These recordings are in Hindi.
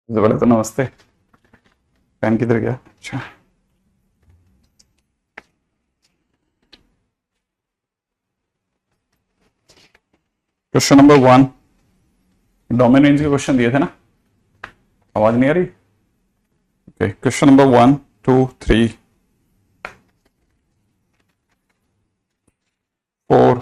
बोले तो नमस्ते। पेन किधर गया? अच्छा, क्वेश्चन नंबर 1। डोमेन रेंज के क्वेश्चन दिए थे ना? आवाज नहीं आ रही? Okay, question number 1, 2, 3, 4।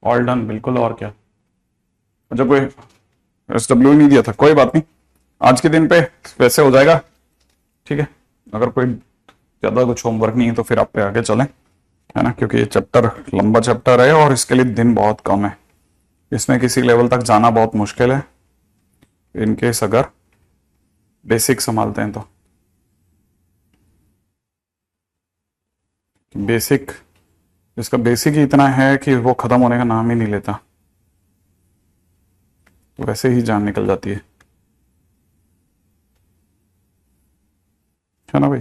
All done, बिल्कुल। और क्या? अच्छा, कोई SW नहीं दिया था, कोई बात नहीं। आज के दिन पे वैसे हो जाएगा। ठीक है, अगर कोई ज्यादा कुछ होमवर्क नहीं है तो फिर आप पे आगे चलें, है ना? क्योंकि ये चैप्टर लंबा चैप्टर है और इसके लिए दिन बहुत कम है। इसमें किसी लेवल तक जाना बहुत मुश्किल है, इनकेस अगर बेसिक संभालते हैं तो। बेसिक, इसका बेसिक ही इतना है कि वो खत्म होने का नाम ही नहीं लेता, तो वैसे ही जान निकल जाती है ना भाई?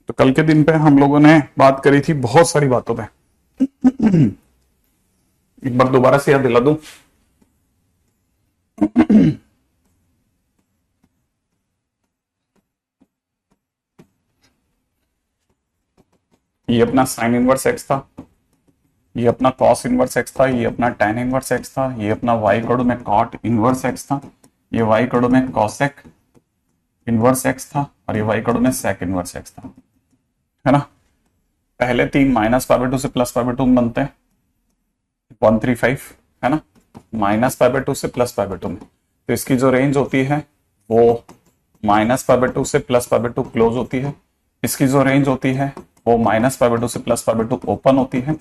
तो कल के दिन पे हम लोगों ने बात करी थी बहुत सारी बातों पे। एक बार दोबारा से याद दिला दूं। ये अपना साइन इनवर्स एक्स था, ये अपना कॉस इनवर्स एक्स था, ये अपना tan इनवर्स एक्स था, ये अपना y कड़ों में कॉट इनवर्स एक्स था, ये y कड़ों में कॉसेक इनवर्स एक्स था, और ये y कड़ों में सेक इनवर्स एक्स था, है ना? पहले तीन -π/2 से +π/2 में बनते हैं, 135, है ना? -π/2 से +π/2 में, तो इसकी जो रेंज होती है वो -π/2 से +π/2 क्लोज होती है। इसकी जो रेंज होती है वो -π/2 से +π/2 ओपन होती है।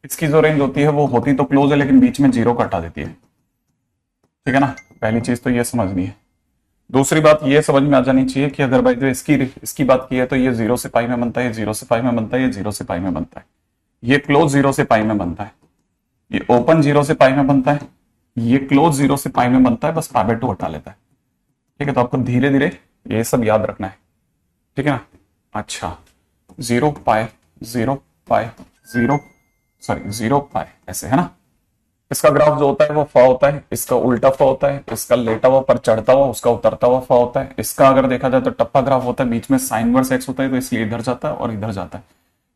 इसकी जो रेंज होती है वो होती तो क्लोज है लेकिन बीच में 0 कटा देती है। ठीक है ना? पहली चीज तो ये समझनी है। दूसरी बात ये समझ में आ जानी चाहिए कि अगर भाई जो इसकी बात की है तो ये 0 से पाई में बनता है, ये 0 से पाई में बनता है, ये 0 से पाई में बनता है, ये क्लोज 0 से पाई में बनता है, ये ओपन 0 से पाई में बनता है, ये क्लोज 0 से पाई में बनता है, बस π/2 हटा लेता है। ठीक है, तो आपको धीरे धीरे ये सब याद रखना है। ठीक है ना? अच्छा, 0 पाई 0 पाई 0, सॉरी 0 पाई, ऐसे, है ना? इसका ग्राफ जो होता है वो फ होता है, इसका उल्टा फ होता है, इसका लेटा हुआ पर चढ़ता हुआ, उसका उतरता हुआ फ होता है। इसका अगर देखा जाए तो टप्पा ग्राफ होता है, बीच में साइन इनवर्स एक्स होता है तो इसलिए इधर जाता है और इधर जाता है।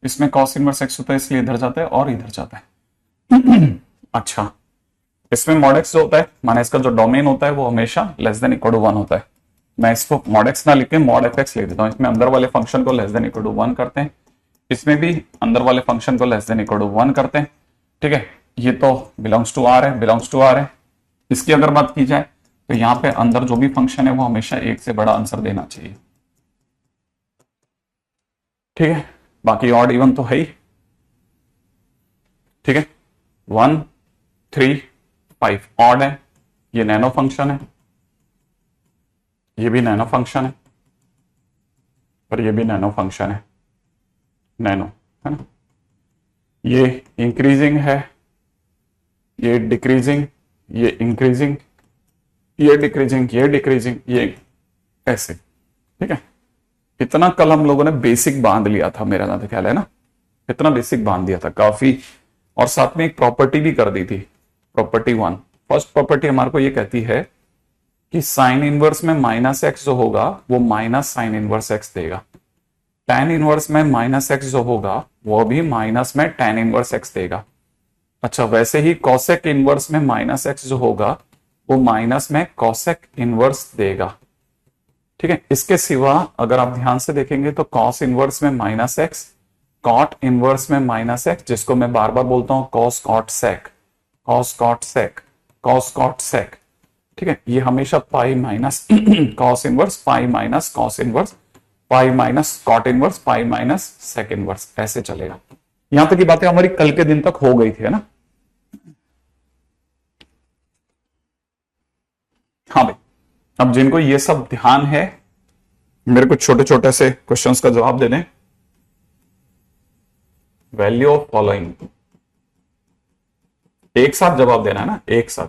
इसमें कॉस इनवर्स एक्स होता है इसलिए इधर जाता है और इधर जाता है। अच्छा, इसमें मॉड एक्स जो होता है, माने इसका जो डोमेन होता है वो हमेशा लेस देन इक्वल टू 1 होता है। मैं इसको मॉड एक्स ना लिख के मॉड एफ एक्स लिख देता हूँ। इसमें अंदर वाले फंक्शन को लेस देन इक्वल टू 1 करते हैं, इसमें भी अंदर वाले फंक्शन को लेस देन इक्वल टू 1 करते हैं। ठीक है, ये तो बिलोंग्स टू आर है, बिलोंग्स टू आर है। इसकी अगर बात की जाए तो यहाँ पे अंदर जो भी फंक्शन है वो हमेशा एक से बड़ा आंसर देना चाहिए। ठीक है, बाकी ऑड इवन तो है ही। ठीक है, 1, 3, 5 ऑड है, ये नैनो फंक्शन है, ये भी नैनो फंक्शन है, और ये भी नैनो फंक्शन है, नैनो, है ना? ये इंक्रीजिंग है, ये डिक्रीजिंग, ये इंक्रीजिंग, ये डिक्रीजिंग, ये डिक्रीजिंग, ये ऐसे। ठीक है, इतना कल हम लोगों ने बेसिक बांध लिया था, मेरा ना ख्याल है ना, इतना बेसिक बांध दिया था काफी। और साथ में एक प्रॉपर्टी भी कर दी थी, प्रॉपर्टी 1। फर्स्ट प्रॉपर्टी हमारे को ये कहती है कि साइन इनवर्स में -x जो होगा वो माइनस साइन इनवर्स x देगा, tan इनवर्स में -x जो होगा वो भी माइनस में tan इनवर्स x देगा। अच्छा, वैसे ही कॉसेक इनवर्स में -x जो होगा वो माइनस में कॉसेक इनवर्स देगा। ठीक है, इसके सिवा अगर आप ध्यान से देखेंगे तो कॉस इनवर्स में -x, कॉट इनवर्स में -x, जिसको मैं बार बार बोलता हूं cos cot sec, cos cot sec, cos cot sec. ठीक है, ये हमेशा pi minus cos inverse, pi minus cos inverse, pi minus cot inverse, pi minus sec inverse, ऐसे चलेगा। यहां तक की बातें हमारी कल के दिन तक हो गई थी, है ना? हाँ भाई, अब जिनको ये सब ध्यान है मेरे को छोटे छोटे से क्वेश्चंस का जवाब दे दें। वैल्यू ऑफ फॉलोइंग, एक साथ जवाब देना है ना, एक साथ।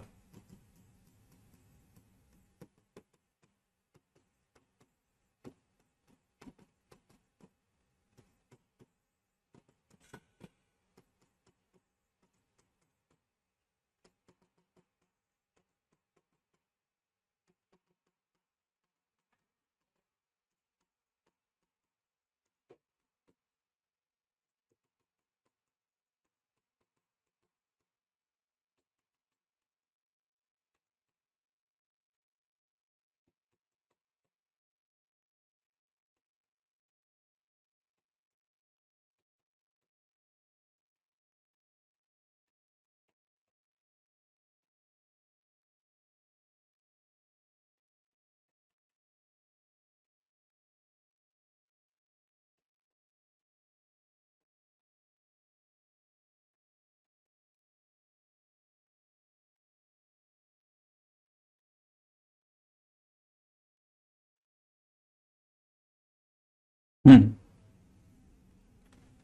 हम्म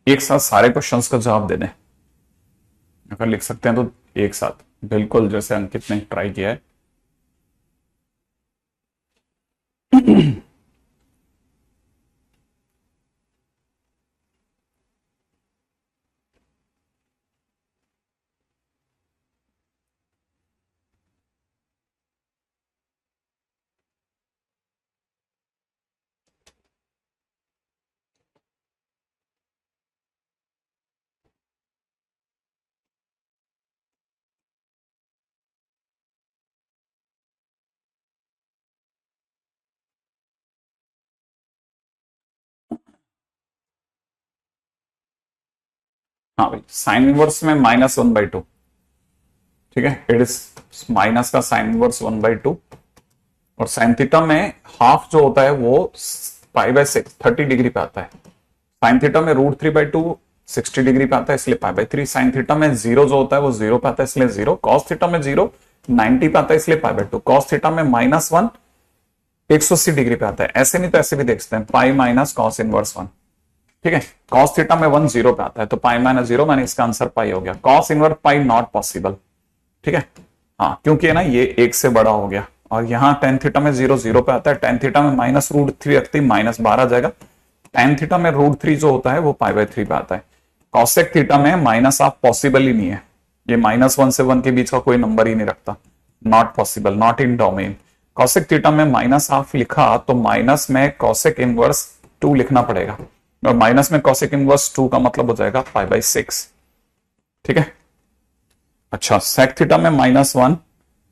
एक साथ सारे क्वेश्चंस का जवाब दे दें, अगर लिख सकते हैं तो एक साथ, बिल्कुल जैसे अंकित ने ट्राई किया है। हाँ भाई, साइन इनवर्स में -1/2, ठीक है, इट इज माइनस का साइन इनवर्स 1/2, और साइन थीटा में हाफ जो होता है वो π/6 30 डिग्री पे आता है। साइन थीटा में √3/2 60 डिग्री पे आता है, इसलिए π/3। साइन थीटा में जीरो जो होता है वो 0 पे आता है, इसलिए 0। कॉस थीटा में 0 90 पे आता है, इसलिए π/2। कॉस थीटा में -1 180 डिग्री पे आता है, ऐसे नहीं तो ऐसे भी देख सकते हैं, पाई माइनस कॉस इनवर्स 1, ठीक है। कॉस थीटा में 1 0 पे आता है, तो पाई माइनस 0, मैंने इसका आंसर पाई हो गया। Cos inverse pi not possible, ठीक है। हाँ, क्योंकि है ना ये 1 से बड़ा हो गया, और यहाँ टेन थीटा में 0 0 पे आता है, टेन थीटा में -√3 रखते ही -12 आ जाएगा। टेन थीटा में √3 जो होता है वो π/3 पे आता है। कॉसेक थीटा में माइनस ऑफ पॉसिबल ही नहीं है, ये -1 से 1 के बीच का कोई नंबर ही नहीं रखता, not possible, not in domain. Cosec theta में माइनस ऑफ लिखा तो माइनस में कॉसेक इनवर्स 2 लिखना पड़ेगा, और माइनस में कॉसेक इनवर्स 2 का मतलब हो जाएगा π/6, ठीक है। अच्छा, सेक थीटा में -1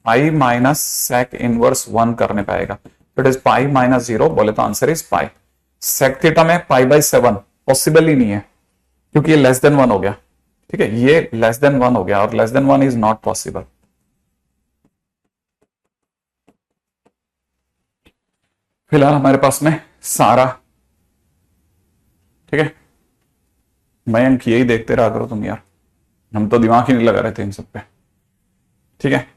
पाई माइनस सेक इनवर्स 1 करने पाएगा, इट इज पाई -0, बोले तो answer is pi. Sec theta में π/7 पॉसिबल ही नहीं है, क्योंकि ये लेस देन 1 हो गया, ठीक है, ये लेस देन 1 हो गया, और less than 1 is not possible. फिलहाल हमारे पास में सारा, ठीक है। मयंक यही देखते रहा करो तुम यार, हम तो दिमाग ही नहीं लगा रहे थे इन सब पे, ठीक है।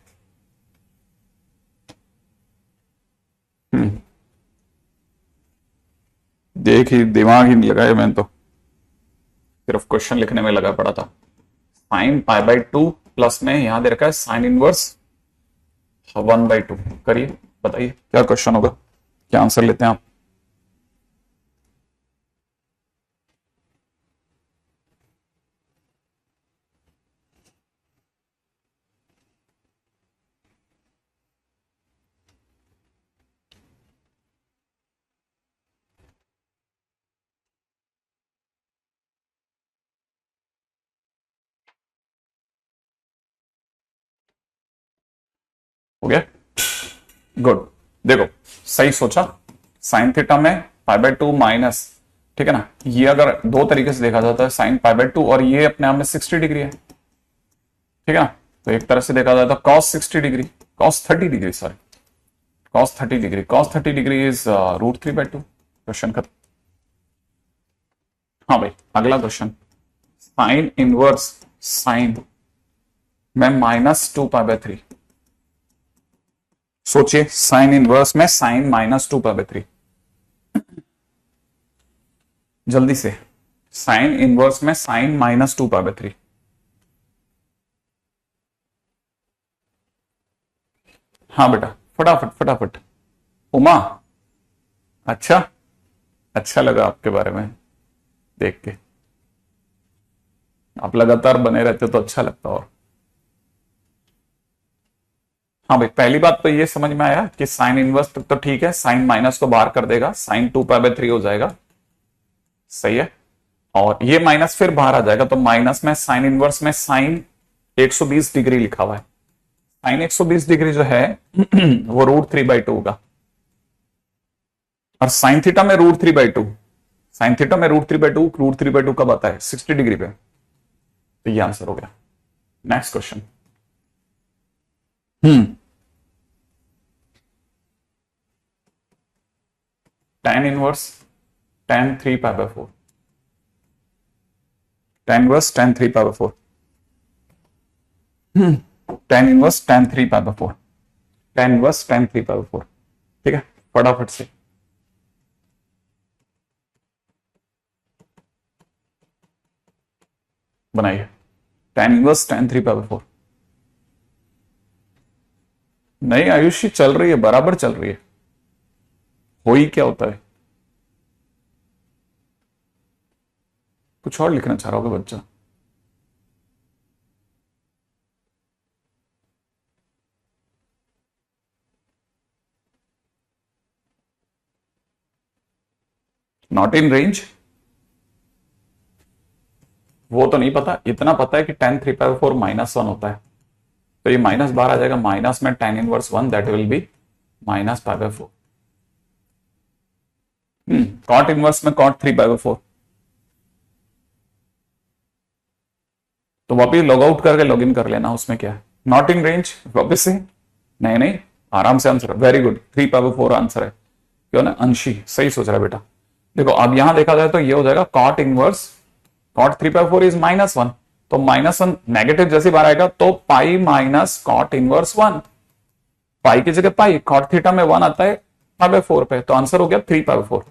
देख ही दिमाग ही नहीं लगाया, मैंने तो सिर्फ क्वेश्चन लिखने में लगा पड़ा था। साइन π/2 प्लस में यहां दे रखा है साइन इनवर्स 1/2, करिए, बताइए क्या क्वेश्चन होगा, क्या आंसर लेते हैं आप। हो गया, गुड। देखो, सही सोचा, साइन थीटा में π/2 माइनस, ठीक है ना, ये अगर दो तरीके से देखा जाता है, साइन π/2 और ये अपने आप में 60 डिग्री है, ठीक है ना, तो एक तरह से देखा जाए तो cos 60 degree, cos 30 degree, sorry, cos 30 degree, cos 30 degree is √3/2। Question खत्म। हाँ भाई, अगला क्वेश्चन, साइन इनवर्स साइन में -2π/3। सोचिए, साइन इनवर्स में साइन -2π/3, जल्दी से, साइन इनवर्स में साइन -2π/3। हाँ बेटा, फटाफट फटाफट। उमा, अच्छा, अच्छा लगा आपके बारे में देख के, आप लगातार बने रहते तो अच्छा लगता। और हाँ भाई, पहली बात तो ये समझ में आया कि साइन इनवर्स तक तो ठीक है, साइन माइनस को बाहर कर देगा, साइन 2π/3 हो जाएगा, सही है, और ये माइनस फिर बाहर आ जाएगा, तो माइनस में साइन इनवर्स में साइन 120 डिग्री लिखा हुआ है, साइन 120 डिग्री जो है वो √3/2 होगा, और साइन थीटा में √3/2, साइन थीटा में √3/2 कब आता है, 60 डिग्री पे, तो ये आंसर हो गया। Next question. tan inverse tan 3π/4, tan inverse tan 3π/4, tan inverse tan 3π/4, tan inverse tan 3π/4, ठीक है, फटाफट से। बनाइए। tan inverse tan 3 power 4। नहीं आयुषी चल रही है, बराबर चल रही है। हो ही क्या होता है, कुछ और लिखना चाह रहा होगा बच्चा। नॉट इन रेंज, वो तो नहीं पता, इतना पता है कि tan 3 पावर 4 -1 होता है, तो ये माइनस बाहर आ जाएगा, माइनस में tan inverse 1 that will be minus pi by 4। Cot inverse में cot 3 पाई 4। तो वापिस लॉग आउट करके लॉग इन कर लेना, उसमें क्या है। नॉट इन रेंज वापिस से, नहीं नहीं आराम से answer, very good, 3 power 4 answer है। क्यों ना, अंशी सही सोच रहा है बेटा। देखो अब यहां देखा जाए तो ये हो जाएगा cot inverse, cot 3 power 4 is -1, तो -1 नेगेटिव जैसे बाहर आएगा तो पाई माइनस cot इनवर्स 1, पाई की जगह पाई, cot थीटा में 1 आता है पाई बाय 4 पे, तो आंसर हो गया 3 पाई 4।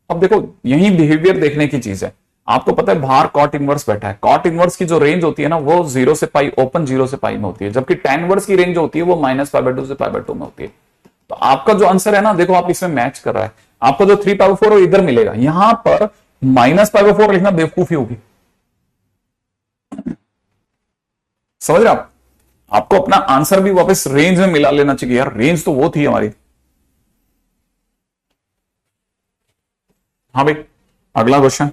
अब देखो यही बिहेवियर देखने की चीज है। आपको पता है बाहर cot इनवर्स बैठा है, cot इनवर्स की जो रेंज होती है ना वो 0 से पाई, ओपन 0 से पाई में होती है, जबकि tan इनवर्स की रेंज होती है वो -π/2 से π/2 में होती है। तो आपका जो आंसर है ना, देखो आप इसमें मैच कर रहा है, आपको जो 3 पावर 4 इधर मिलेगा, यहां पर -π/4 लिखना बेवकूफी होगी। समझ रहे आप, आपको अपना आंसर भी वापस रेंज में मिला लेना चाहिए यार, रेंज तो वो थी हमारी। हाँ भाई, अगला question.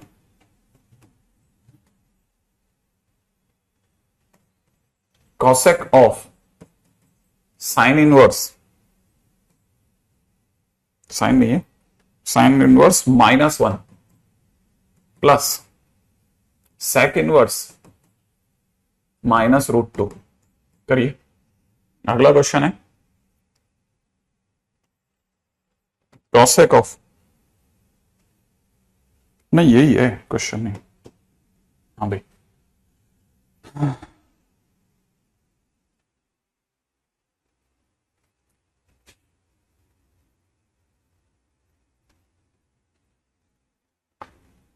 Cosec of sine inverse, sine नहीं है, sine inverse -1 plus sec inverse -√2 करिए। अगला क्वेश्चन है कॉसेक ऑफ, नहीं यही है क्वेश्चन, नहीं। हाँ भाई,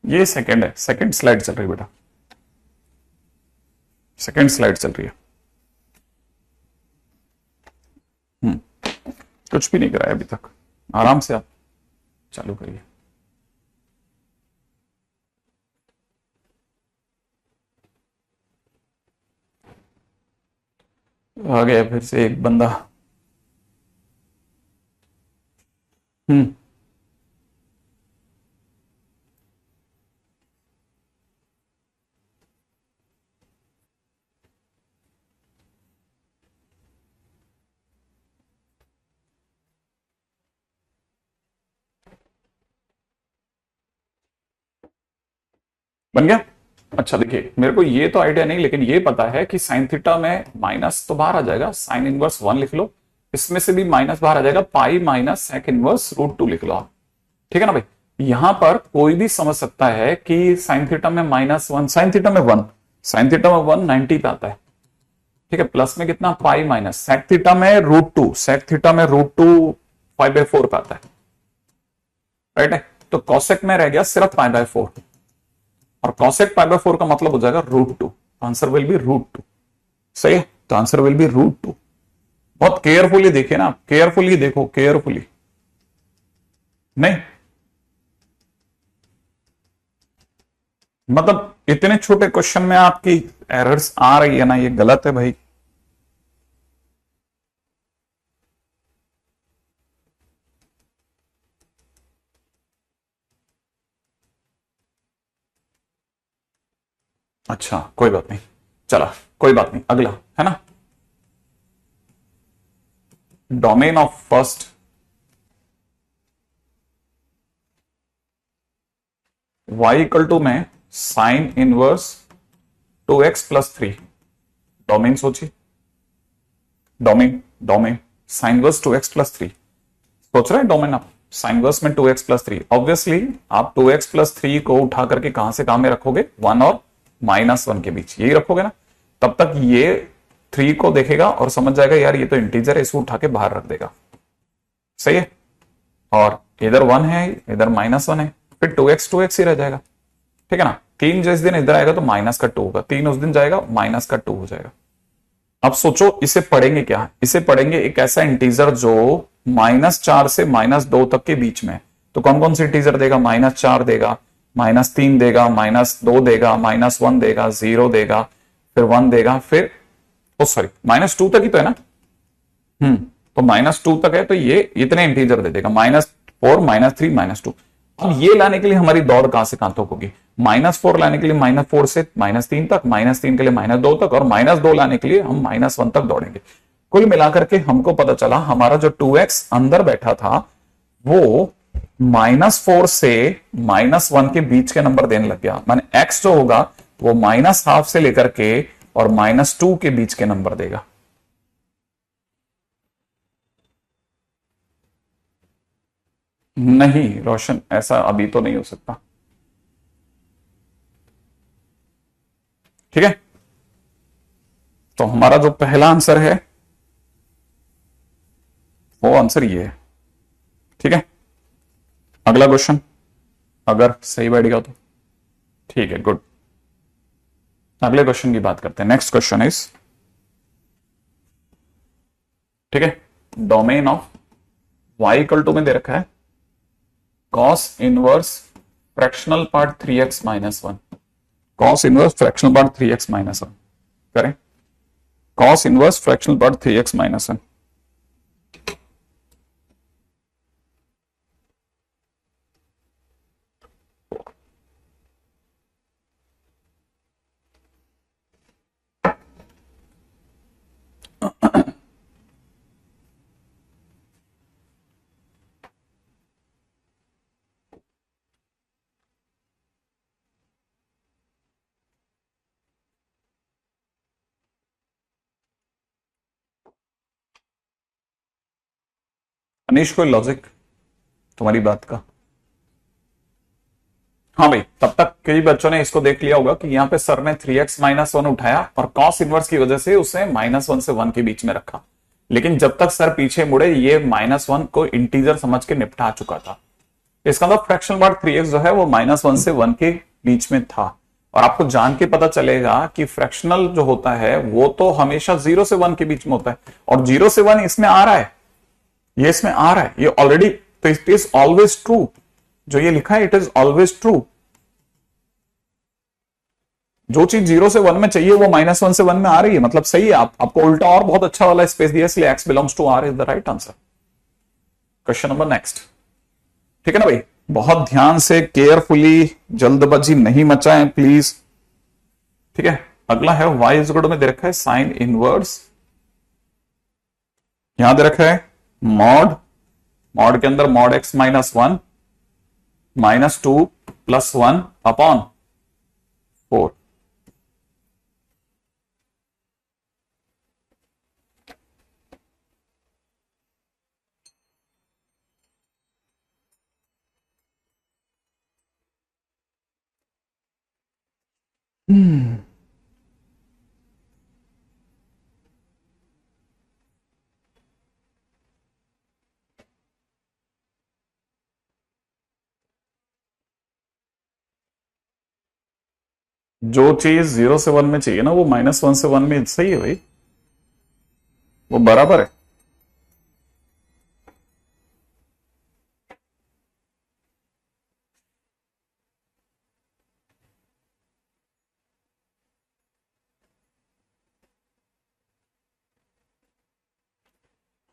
ये सेकंड है, सेकंड स्लाइड चल रही है बेटा, सेकंड स्लाइड चल रही है। कुछ भी नहीं कराया अभी तक, आराम से आप चालू करिए। आ गया फिर से एक बंदा। हम्म बन गया। अच्छा देखिए, मेरे को ये तो आइडिया नहीं, लेकिन ये पता है कि साइन थीटा में माइनस तो बाहर आ जाएगा, साइन इनवर्स 1 लिख लो, इसमें से भी माइनस बाहर आ जाएगा, पाई माइनस सेक इनवर्स √2 लिख लो आप। ठीक है ना भाई, यहां पर कोई भी समझ सकता है कि साइन थीटा में -1, साइन थीटा में 1, साइन थीटा में 1 90 पे आता है। ठीक है, प्लस में कितना, पाई माइनस सेक थीटा में √2, सेक थीटा में √2 π/4 पे आता है, राइट है। तो कॉसेक में रह गया सिर्फ π/4, और कॉसेक π/4 का मतलब हो जाएगा √2, आंसर विल बी √2। सही है, तो आंसर विल बी √2। बहुत केयरफुली देखिए ना, केयरफुली देखो, केयरफुली। नहीं मतलब इतने छोटे क्वेश्चन में आपकी एरर्स आ रही है ना, ये गलत है भाई। अच्छा कोई बात नहीं, चला कोई बात नहीं, अगला है ना, डोमेन ऑफ फर्स्ट y में साइन इनवर्स 2x + 3, डोमेन सोचिए, domain domain sine inverse 2x + 3 सोच रहे हैं, डोमेन आप साइन इनवर्स में 2x + 3, ऑब्वियसली आप 2x + 3 को उठा करके कहां से कहां में रखोगे, 1 और -1 के बीच, यही रखोगे ना। तब तक ये 3 को देखेगा और समझ जाएगा यार ये तो इंटीजर है, इसको उठा के बाहर रख देगा। सही है, और इधर 1 है, इधर -1 है, फिर 2x 2x ही रह जाएगा। ठीक है ना, 3 जिस दिन इधर आएगा तो माइनस का 2 होगा, 3 उस दिन जाएगा माइनस का 2 हो जाएगा। अब सोचो इसे पढ़ेंगे क्या, इसे पढ़ेंगे एक ऐसा इंटीजर जो -4 से -2 तक के बीच में है। तो कौन कौन से इंटीजर देगा, -4 देगा, -3 देगा, -2 देगा, -1 देगा, 0 देगा, फिर 1 देगा, फिर ओ सॉरी -2 तक ही तो है ना। तो -2 तक है तो ये इतने इंटीजर दे देगा, -4, -3, -2। अब ये लाने के लिए हमारी दौड़ कहां से कहां तक होगी, -4 लाने के लिए -4 से -3 तक, -3 के लिए -2 तक, और -2 लाने के लिए हम -1 तक दौड़ेंगे। कुल मिलाकर के हमको पता चला हमारा जो 2x अंदर बैठा था वो -4 से -1 के बीच के नंबर देने लग गया, माने x जो होगा वो -12 से लेकर के और -2 के बीच के नंबर देगा। नहीं रोशन, ऐसा अभी तो नहीं हो सकता। ठीक है, तो हमारा जो पहला आंसर है वो आंसर ये है। ठीक है, अगला क्वेश्चन अगर सही बैठेगा तो ठीक है, गुड। अगले क्वेश्चन की बात करते हैं। नेक्स्ट क्वेश्चन इज, ठीक है, डोमेन ऑफ y में दे रखा है cos inverse fractional part 3x minus 1, cos inverse fractional part 3x minus 1 करें, cos inverse fractional part 3x minus 1। Anish कोई लॉजिक तुम्हारी बात का? हाँ भाई, तब तक कई बच्चों ने इसको देख लिया होगा कि यहाँ पे सर ने 3x माइनस 1 उठाया और कॉस इनवर्स की वजह से उसे -1 से 1 के बीच में रखा, लेकिन जब तक सर पीछे मुड़े ये -1 को इंटीजर समझ के निपटा चुका था। इसका मतलब फ्रैक्शनल पार्ट 3x जो है वो -1 से 1 के बीच में था। और आपको जान के पता चलेगा कि फ्रैक्शनल जो होता है वो तो हमेशा 0 से 1 के बीच में होता है, और 0 से 1 इसमें आ रहा है, ये इसमें आ रहा है, ये ऑलरेडी, तो इट इज ऑलवेज ट्रू। जो ये लिखा है इट इज ऑलवेज ट्रू। जो चीज 0 से 1 में चाहिए वो -1 से 1 में आ रही है, मतलब सही है। आपको उल्टा और बहुत अच्छा वाला स्पेस दिया, इसलिए x belongs to r is the right answer. Question number next. ठीक है ना भाई, बहुत ध्यान से केयरफुली, जल्दबाजी नहीं मचाएं प्लीज। ठीक है, अगला है y में दे रखा है साइन इनवर्स, यहां दे रखा है मॉड, मॉड के अंदर मॉड x -1 -2 + 1 अपॉन 4। जो चीज 0 से 1 में चाहिए ना वो -1 से 1 में सही है भाई, वो बराबर है।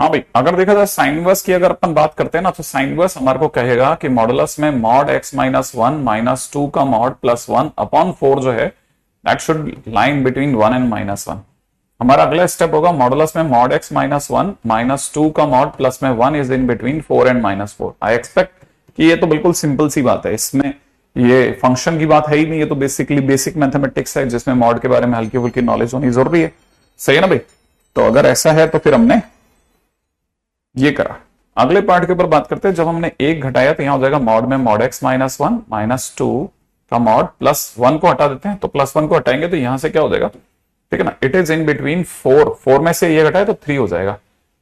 हाँ भाई, अगर देखा जाए साइन इनवर्स की अगर अपन बात करते हैं ना, तो साइन इनवर्स हमारे को कहेगा कि मॉडुलस में मॉड x -1 -2 का मॉड +1 अपॉन 4 जो है that should line between 1 and -1। हमारा अगला स्टेप होगा मॉडुलस में मॉड x -1 -2 का मॉड प्लस में 1 is in between 4 and -4। I expect कि ये तो बिल्कुल सिंपल सी बात है, इसमें ये फंक्शन की बात है ही नहीं, ये तो बेसिकली बेसिक मैथमेटिक्स है जिसमें मॉड के बारे में हल्की फुल्की नॉलेज होनी जरूरी है। सही है ना भाई? तो अगर ऐसा है तो फिर हमने ये करा। अगले पार्ट के ऊपर बात करते हैं, जब हमने एक घटाया तो यहां हो जाएगा मॉड में मॉड x -1 -2 का मॉड +1 को हटा देते हैं, तो +1 को हटाएंगे तो यहां से क्या हो जाएगा, ठीक है ना, इट इज इन बिटवीन 4 में से ये घटाए तो 3 हो जाएगा,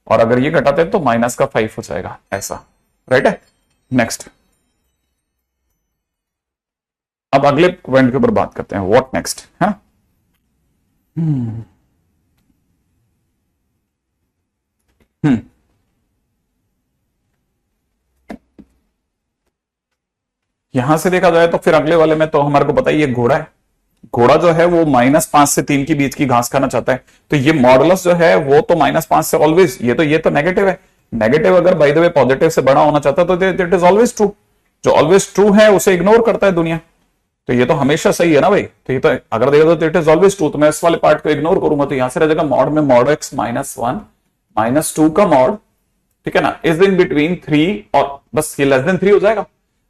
और अगर ये घटाते हैं तो -5 हो जाएगा, ऐसा राइट है। नेक्स्ट, अब अब अगले पॉइंट के ऊपर बात करते हैं, व्हाट नेक्स्ट है। यहां से देखा जाए तो फिर अगले वाले में तो हमारे को पता ही ये घोड़ा है। घोड़ा जो है वो -5 से 3 के बीच की घास खाना चाहता है, तो ये मॉडुलस जो है वो तो -5 से ऑलवेज, ये तो नेगेटिव है। नेगेटिव अगर बाय द वे पॉजिटिव से बड़ा होना चाहता है तो इट इज ऑलवेज ट्रू। जो ऑलवेज ट्रू है उसे इग्नोर करता है दुनिया, तो ये तो हमेशा सही है ना भाई। तो ये तो अगर देखा तो इट इज ऑलवेज ट्रू, तो मैं इस वाले पार्ट को इग्नोर करूंगा, तो यहां से रह जाएगा मॉड में मॉड x -1 -2 का मॉड, ठीक है ना, इज इन बिटवीन 3 और बस ये लेस देन 3 हो जाएगा।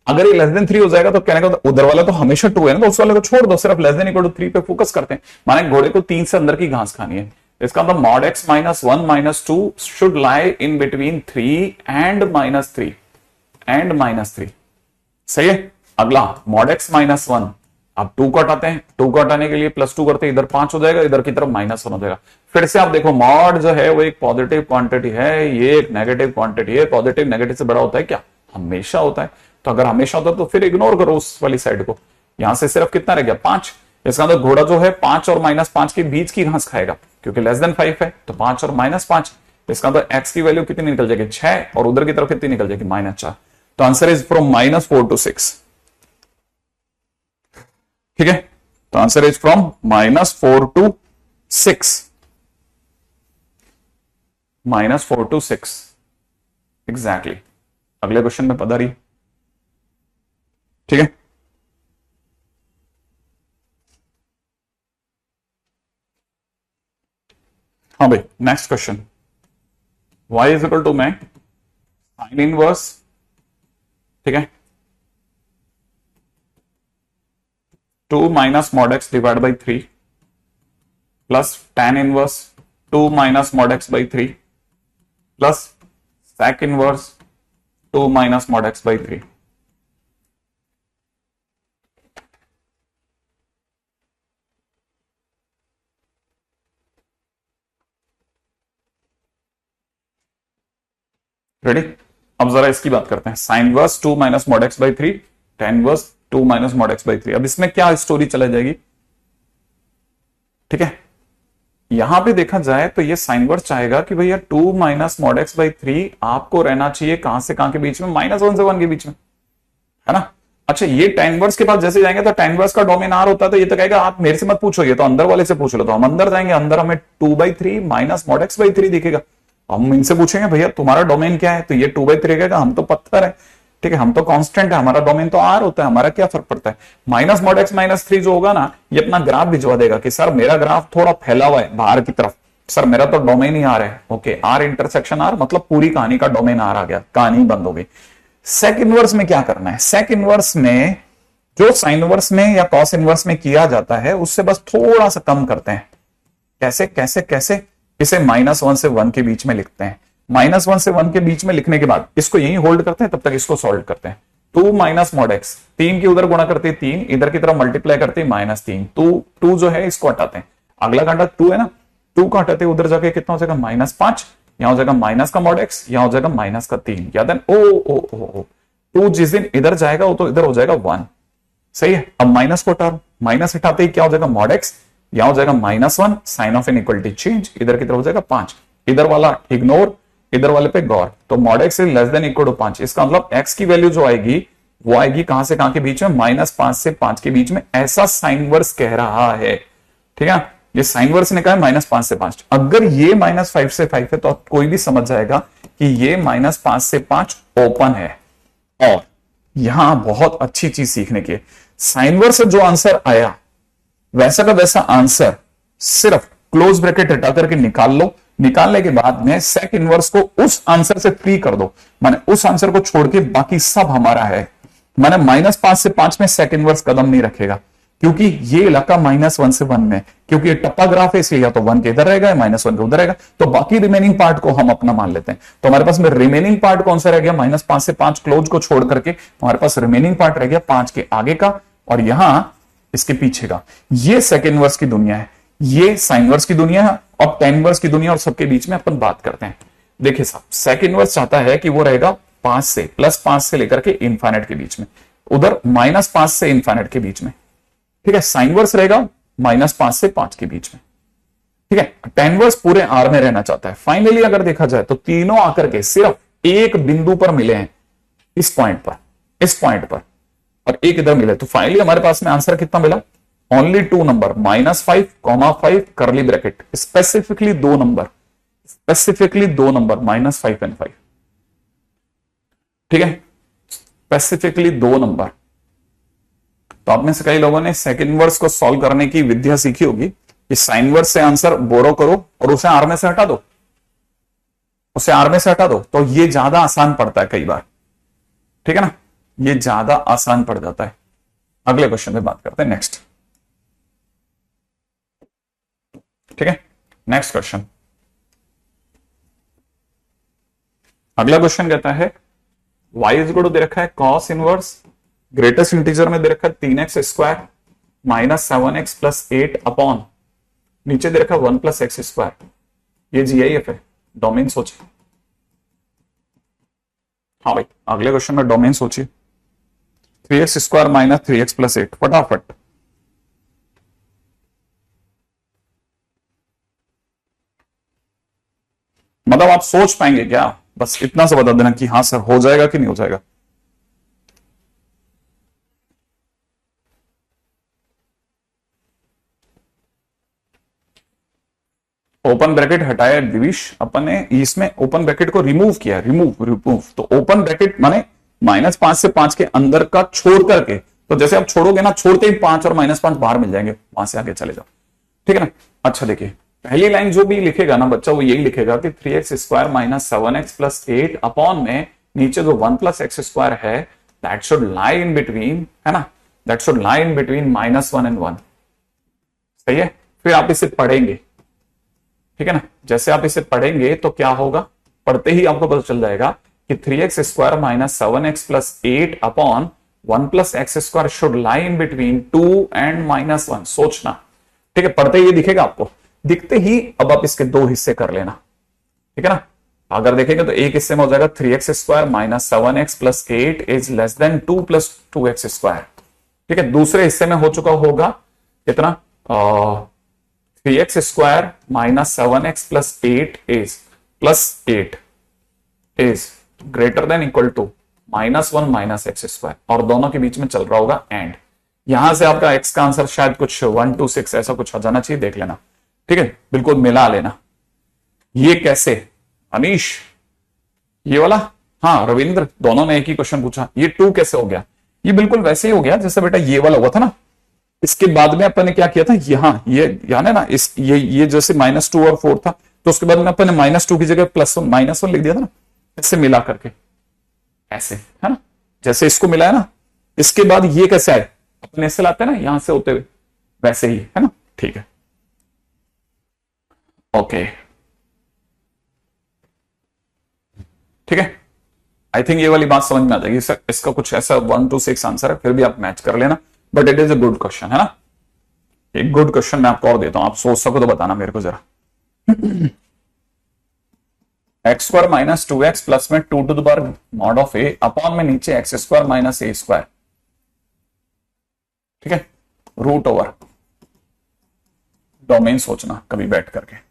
अगर ये लेस देन 3 हो जाएगा तो कहने का उधर वाला तो हमेशा 2 है ना, तो उस वाले को छोड़ दो, सिर्फ लेस देन इक्वल टू 3 पे फोकस करते हैं। माने घोड़े को 3 से अंदर की घास खानी है, इसका मतलब mod x -1 -2 should lie in between 3 and -3 सही है। अगला मॉड x -1, अब 2 को हटाते हैं, 2 को हटाने के लिए +2 करते हैं, इधर 5 हो जाएगा, इधर की तरफ -1 हो जाएगा। फिर से आप देखो मॉड जो है वो एक पॉजिटिव क्वांटिटी है, ये एक नेगेटिव क्वांटिटी है। पॉजिटिव नेगेटिव से बड़ा होता है क्या? हमेशा होता है। तो अगर हमेशा होता है तो फिर इग्नोर करो उस वाली साइड को। यहां से सिर्फ कितना रह गया? 5। इसका मतलब घोड़ा जो है 5 और -5 के बीच की घास खाएगा, क्योंकि लेस देन 5 है, तो 5 और -5। इसका मतलब x की वैल्यू कितनी निकल जाएगी? 6, और उधर की तरफ कितनी निकल जाएगी? -4। तो आंसर इज फ्रॉम -4 to 6। ठीक है, तो answer is from -4 to 6, -4 to 6 exactly. अगले क्वेश्चन में पता रही, ठीक है। हाँ भाई, next question, y is equal to में साइन इनवर्स, ठीक है, 2 minus mod x divide by 3 plus tan inverse 2 minus mod x by 3 plus sec inverse 2 minus mod x by 3। Ready? अब जरा इसकी बात करते हैं। Sine verse 2 minus mod x by 3, tan verse 2 minus mod x by 3। अब इसमें क्या स्टोरी चला जाएगी, ठीक है। यहां पे देखा जाए तो ये साइन वर्स चाहेगा कि भैया 2 माइनस मॉड x बाई 3 आपको रहना चाहिए कहां से कहां के बीच में? -1 से 1 के बीच में, है ना। अच्छा, ये tan वर्स के पास जैसे जाएंगे तो tan वर्स का डोमेन R होता है, तो ये तो कहेगा आप मेरे से मत पूछो, ये तो अंदर वाले से पूछ लो। तो हम अंदर जाएंगे, अंदर हमें 2/3 माइनस मॉड x बाई 3 दिखेगा। हम इनसे पूछेंगे भैया तुम्हारा डोमेन क्या है, तो ये 2/3 कहेगा हम तो पत्थर है, ठीक है, हम तो कांस्टेंट है, हमारा डोमेन तो R होता है, हमारा क्या फर्क पड़ता है। माइनस मॉड x माइनस 3 जो होगा ना, ये अपना ग्राफ भिजवा देगा कि सर मेरा ग्राफ थोड़ा फैला हुआ है बाहर की तरफ, सर मेरा तो डोमेन ही R है। ओके, R इंटरसेक्शन R मतलब पूरी कहानी का डोमेन R आ गया, कहानी बंद हो गई। सेक इनवर्स में क्या करना है? सेक इनवर्स में जो साइन इनवर्स में या कॉस इनवर्स में किया जाता है उससे बस थोड़ा सा कम करते हैं। कैसे कैसे कैसे? इसे -1 से 1 के बीच में लिखते हैं। -1 से 1 के बीच में लिखने के बाद इसको यहीं होल्ड करते हैं, तब तक इसको सॉल्व करते हैं। 2 माइनस मॉड x, 3 की उधर गुणा करते हैं 3, इधर की तरफ मल्टीप्लाई करते हैं -3। 2 जो है इसको हटाते हैं, अगला कांटा 2 है ना, 2 को हटाते हैं, उधर जाके कितना हो जाएगा? -5। यहां हो जाएगा माइनस का मॉड x, यहां हो जाएगा माइनस का 3। याद है? ओ 2 जिस दिन इधर जाएगा वो तो इधर हो जाएगा 1। सही है। अब माइनस को हटा, माइनस हटाते ही क्या हो जाएगा? मॉड x, यहां हो जाएगा -1, साइन ऑफ इनइक्वालिटी चेंज, इधर की तरफ हो जाएगा 5। इधर वाला इग्नोर, इधर वाले पे गौर। तो mod x is less than equal to 5। इसका मतलब x की वैल्यू जो आएगी वो आएगी कहां से कहां के बीच में? -5 से 5 के बीच में, ऐसा साइन वर्स कह रहा है, ठीक है। ये साइन वर्स ने कहा -5 से 5। अगर ये -5 से 5 है तो कोई भी समझ जाएगा कि ये -5 से 5 ओपन है। और यहां बहुत अच्छी चीज सीखने की है, साइन वर्स से जो आंसर आया वैसा का वैसा आंसर सिर्फ क्लोज ब्रैकेट हटा करके निकाल लो। निकालने के बाद में सेक इनवर्स को उस आंसर से फ्री कर दो, माने उस आंसर को छोड़ के बाकी सब हमारा है। माने -5 से 5 में सेक इनवर्स कदम नहीं रखेगा, क्योंकि ये इलाका -1 से 1 में, क्योंकि ये टप्पा ग्राफ है इसलिए या तो 1 के इधर रहेगा या -1 के उधर रहेगा। तो बाकी रिमेनिंग पार्ट को हम अपना मान लेते हैं। तो हमारे पास में रिमेनिंग पार्ट कौन सा रह गया? -5 से 5 क्लोज को छोड़ करके हमारे पास रिमेनिंग पार्ट रह गया 5 के आगे का और यहां इसके पीछे का। ये सेक इनवर्स की दुनिया है, ये साइन वर्स की दुनिया है, और टेन वर्स की दुनिया, और सबके बीच में अपन बात करते हैं। देखिए साहब, सेक इनवर्स चाहता है कि वो रहेगा 5 से +5 से लेकर के इनफाइनाइट के बीच में, उधर -5 से इनफाइनाइट के बीच में। ठीक है, साइन इनवर्स रहेगा -5 से 5 के बीच में। ठीक है, tan इनवर्स पूरे आर में रहना चाहता है। फाइनली अगर देखा जाए तो तीनों आकर के सिर्फ एक बिंदु पर मिले हैं, इस पॉइंट पर, इस पॉइंट पर, और एक इधर मिले। तो फाइनली हमारे पास में आंसर कितना मिला? ओनली 2 नंबर, -5, 5 करली bracket, specifically 2 number, specifically 2 number, -5 और 5। ठीक है, स्पेसिफिकली 2 नंबर। तो आप में से कई लोगों ने सेकंड इनवर्स को सॉल्व करने की विद्या सीखी होगी कि साइन इनवर्स से आंसर बोरो करो और उसे आर में से हटा दो, उसे आर में से हटा दो, तो ये ज्यादा आसान पड़ता है कई बार। ठीक है ना, ये ज्यादा आसान पड़ जाता है। अगले क्वेश्चन पे बात करते हैं, नेक्स्ट। ठीक है, नेक्स्ट क्वेश्चन। अगला क्वेश्चन कहता है y इज इक्वल टू दे रखा है cos इनवर्स, ग्रेटेस्ट इंटीजर में दे रखा है 3x square -7x plus 8 upon, नीचे दे रखा है 1 प्लस एक्स स्क्वायर। ये GIF है, डोमेन सोचिए। हाँ भाई, अगले क्वेश्चन में डोमेन सोचिए। 3x स्क्वायर -3x प्लस 8, फटाफट। मतलब आप सोच पाएंगे क्या? बस इतना सा बता देना कि हाँ सर हो जाएगा कि नहीं हो जाएगा। ओपन ब्रैकेट हटाया दिविश अपन ने, इसमें ओपन ब्रैकेट को रिमूव किया, रिमूव। तो ओपन ब्रैकेट माने -5 से 5 के अंदर का छोड़ करके, तो जैसे आप छोड़ोगे ना, छोड़ते ही 5 और -5 बाहर मिल जाएंगे, वहां से आगे चले जाओ। ठीक है ना। अच्छा देखिए, पहली लाइन जो भी लिखेगा ना बच्चा, वो यही लिखेगा कि 3x square -7x plus 8 upon में नीचे जो 1 प्लस एक्स स्क्वायर है, that should lie in between, है ना, that should lie in between -1 and 1। सही है। फिर आप इसे पढ़ेंगे, ठीक है ना। जैसे आप इसे पढ़ेंगे तो क्या होगा, पढ़ते ही आपको पता चल जाएगा कि 3x square -7x plus 8 upon 1 plus x square should lie in between 2 and -1। सोचना, ठीक है, पढ़ते ही दिखेगा आपको, दिखते ही अब आप इसके 2 हिस्से कर लेना, ठीक है ना। अगर देखेंगे तो एक हिस्से में हो जाएगा 3x square -7x plus 8 is less then 2 plus 2x square. ठीक है, दूसरे हिस्से में हो चुका होगा कितना, 3x square -7x plus 8 is plus 8 is greater than equal to -1 minus x square, और दोनों के बीच में चल रहा होगा एंड। यहां से आपका x का आंसर शायद कुछ 1 2 6 ऐसा कुछ आ जाना चाहिए, देख लेना, ठीक है, बिल्कुल मिला लेना। ये कैसे अनीश, ये वाला, हाँ रविंद्र, दोनों ने एक ही क्वेश्चन पूछा, ये 2 कैसे हो गया? ये बिल्कुल वैसे ही हो गया जैसे बेटा ये वाला हुआ था ना। इसके बाद में अपन ने क्या किया था, यहां ये यानी ना इस ये जैसे -2 और 4 था, तो उसके बाद में अपन ने -2 की जगह +1 -1 लिख दिया था ना, इससे मिला करके ऐसे, है ना, जैसे इसको मिला है ना। इसके बाद ये कैसे आए, अपने से लाते हैं ना यहां से होते हुए, वैसे ही, है ना, ठीक है, ओके, ठीक है। आई थिंक ये वाली बात समझ में आ जाएगी सर। इसका कुछ ऐसा 1 to 6 आंसर है, फिर भी आप मैच कर लेना, but it is a good question, है ना। एक गुड क्वेश्चन मैं आपको और देता हूं, आप सोच सको तो बताना मेरे को जरा। एक्स स्क्वायर -2x प्लस में 2 to the power mod of a upon में नीचे एक्स स्क्वायर -a स्क्वायर, ठीक है, रूट ओवर, डोमेन सोचना कभी बैठ करके।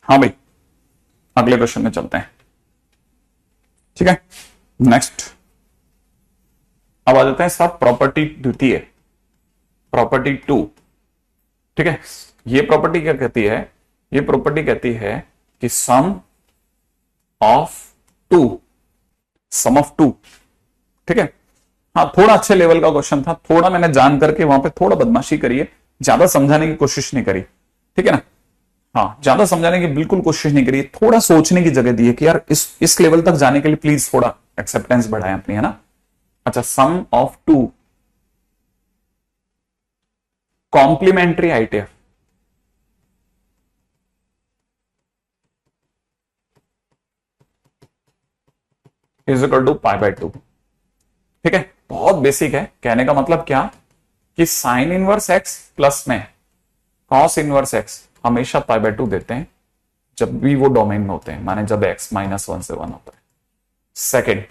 हाँ भाई, अगले क्वेश्चन में चलते हैं, ठीक है, नेक्स्ट। अब आ जाते हैं सब प्रॉपर्टी द्वितीय, प्रॉपर्टी 2, ठीक है। ये प्रॉपर्टी क्या कहती है, ये प्रॉपर्टी कहती है कि सम ऑफ 2, ठीक है। हाँ, थोड़ा अच्छे लेवल का क्वेश्चन था, थोड़ा मैंने जान करके वहां पे थोड़ा बदमाशी करी है, ज्यादा समझाने की कोशिश नहीं करी, ठीक है ना। हाँ, ज्यादा समझाने की बिल्कुल कोशिश नहीं करी, थोड़ा सोचने की जगह दी है कि यार इस लेवल तक जाने के लिए प्लीज थोड़ा एक्सेप्टेंस बढ़ाएं अपनी, है ना। अच्छा, sum of 2 complementary ITF, is equal to π/2, ठीक है। बहुत बेसिक है, कहने का मतलब क्या कि साइन इनवर्स एक्स प्लस में कॉस इनवर्स एक्स हमेशा π/2 देते हैं, जब भी वो डोमेन में होते हैं, माने जब x -1 से 1 होता है। सेकेंड,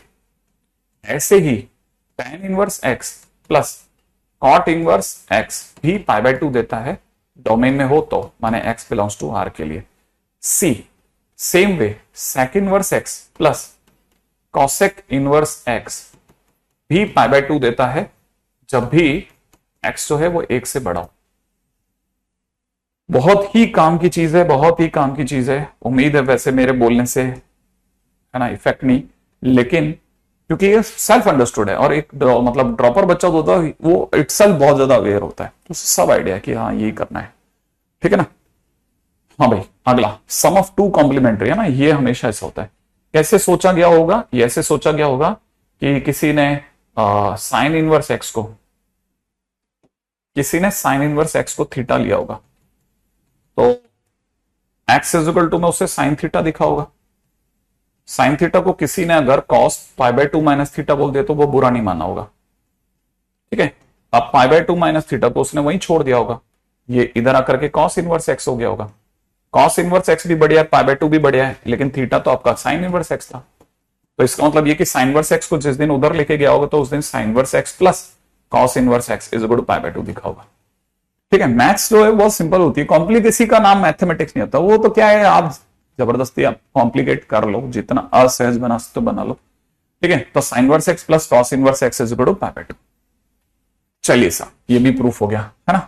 ऐसे ही tan inverse x plus cot inverse x भी π/2 देता है डोमेन में हो तो, माने x बिलोंग्स टू R के लिए। See, same way sec inverse x plus cosec inverse x भी π/2 देता है जब भी x जो है वो 1 से बड़ा हो। बहुत ही काम की चीज है, बहुत ही काम की चीज है। उम्मीद है वैसे मेरे बोलने से है ना इफेक्ट नहीं, लेकिन क्योंकि ये सेल्फ अंडरस्टूड है और एक मतलब ड्रॉपर बच्चा जो होता है वो इटसेल्फ बहुत ज्यादा अवेयर होता है, तो उसे सब आइडिया है कि हाँ यही करना है, ठीक है ना। हाँ भाई, अगला सम ऑफ टू कॉम्प्लीमेंट्री है ना, ये हमेशा ऐसा होता है। कैसे सोचा गया होगा, ये ऐसे सोचा गया होगा कि किसी ने साइन इनवर्स एक्स को थीटा लिया होगा, तो एक्स इक्वल टू में उसे साइन थीटा दिखा होगा। साइन थीटा को किसी ने अगर कॉस π/2 माइनस थीटा बोल दिया तो वो बुरा नहीं माना होगा, ठीक है। अब π/2 माइनस थीटा को उसने वहीं छोड़ दिया होगा, ये इधर आकर के कॉस इनवर्स एक्स हो गया होगा। कॉस इनवर्स एक्स भी बढ़िया है, π/2 भी बढ़िया है, लेकिन थीटा तो आपका साइन इनवर्स एक्स था। तो इसका मतलब ये कि साइन इनवर्स एक्स को जिस दिन उधर लेके गया होगा तो उस दिन sine inverse x plus cos inverse x is equal to π/2 दिखा होगा, ठीक है। मैथ्स जो है बहुत सिंपल होती है, कॉम्प्लिकेसी का नाम मैथमेटिक्स नहीं होता। वो तो क्या है, आप जबरदस्ती आप कॉम्प्लिकेट कर लो, जितना असहज बना सकते हो बना लो, ठीक है। तो sine inverse x plus cos inverse x is equal to π/2। चलिए सा, ये भी प्रूफ हो गया है ना।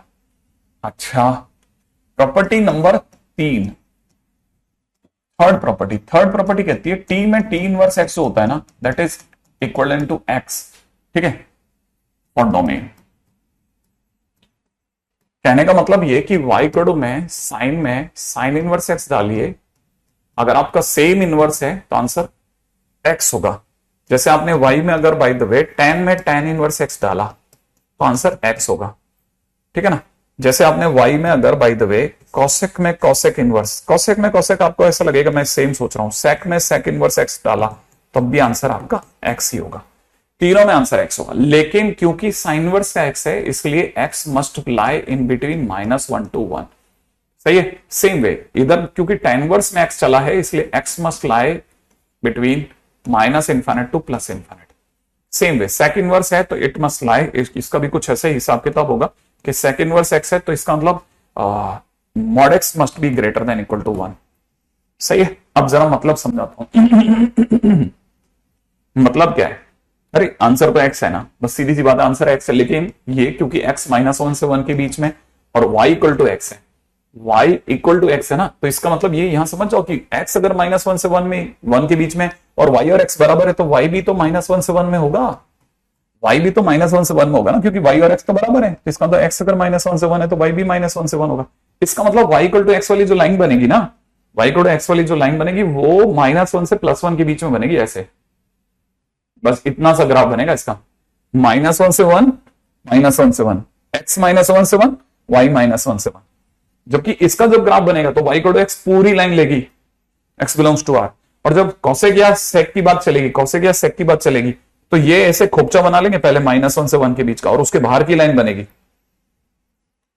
अच्छा, प्रॉपर्टी नंबर 3, थर्ड प्रॉपर्टी कहती है टी में टी इनवर्स एक्स जो होता है ना, that is equal to x, ठीक है, फॉर डोमेन। कहने का मतलब ये कि y इक्वल में साइन इनवर्स एक्स डालिए, अगर आपका सेम इनवर्स है तो आंसर x होगा। जैसे आपने y में अगर बाय द वे tan में tan इनवर्स x डाला तो आंसर x होगा, ठीक है ना। जैसे आपने y में अगर बाय द वे cosec में cosec इनवर्स, आपको ऐसा लगेगा मैं सेम सोच रहा हूं, sec में sec इनवर्स x डाला तब भी आंसर आपका x ही होगा। तीनों में आंसर x होगा, लेकिन क्योंकि साइन इनवर्स का x है इसलिए x must lie in between -1 to 1। सही है। सेम वे इधर क्योंकि tan इनवर्स में x चला है इसलिए x must lie between -∞ to +∞। Same way sec inverse है तो इट मस्ट लाई, इसका भी कुछ ऐसे हिसाब किताब होगा कि सेक इनवर्स x है तो इसका मतलब mod x must be greater than equal to 1। सही है। अब जरा मतलब समझाता हूं। मतलब क्या है, अरे आंसर तो x है ना, बस सीधी सी बात है आंसर x है, लेकिन ये क्योंकि x -1 से 1 के बीच में और y इक्वल टू x है, y इक्वल टू x है ना, तो इसका मतलब ये यहां समझ जाओ कि x अगर -1 से 1 के बीच में और y और x बराबर है तो y भी तो -1 से 1 में होगा, y भी तो -1 से 1 में होगा ना, क्योंकि y और x तो बराबर है। तो इसका मतलब x अगर -1 से 1 है तो y भी -1 से 1 होगा। इसका मतलब y इक्वल टू x वाली जो लाइन बनेगी ना, y इक्वल टू x वाली जो लाइन बनेगी वो -1 से +1 के बीच में बनेगी, ऐसे बस इतना सा ग्राफ बनेगा इसका, -1 से 1, -1 से 1, x -1 से 1, y -1 से 1। जबकि इसका जब ग्राफ बनेगा तो y इक्वल टू x पूरी लाइन लेगी, x बिलोंग्स टू r। और जब कॉसेक या सेक की बात चलेगी तो ये ऐसे खोपचा बना लेंगे पहले -1 से 1 के बीच का, और उसके बाहर की लाइन बनेगी।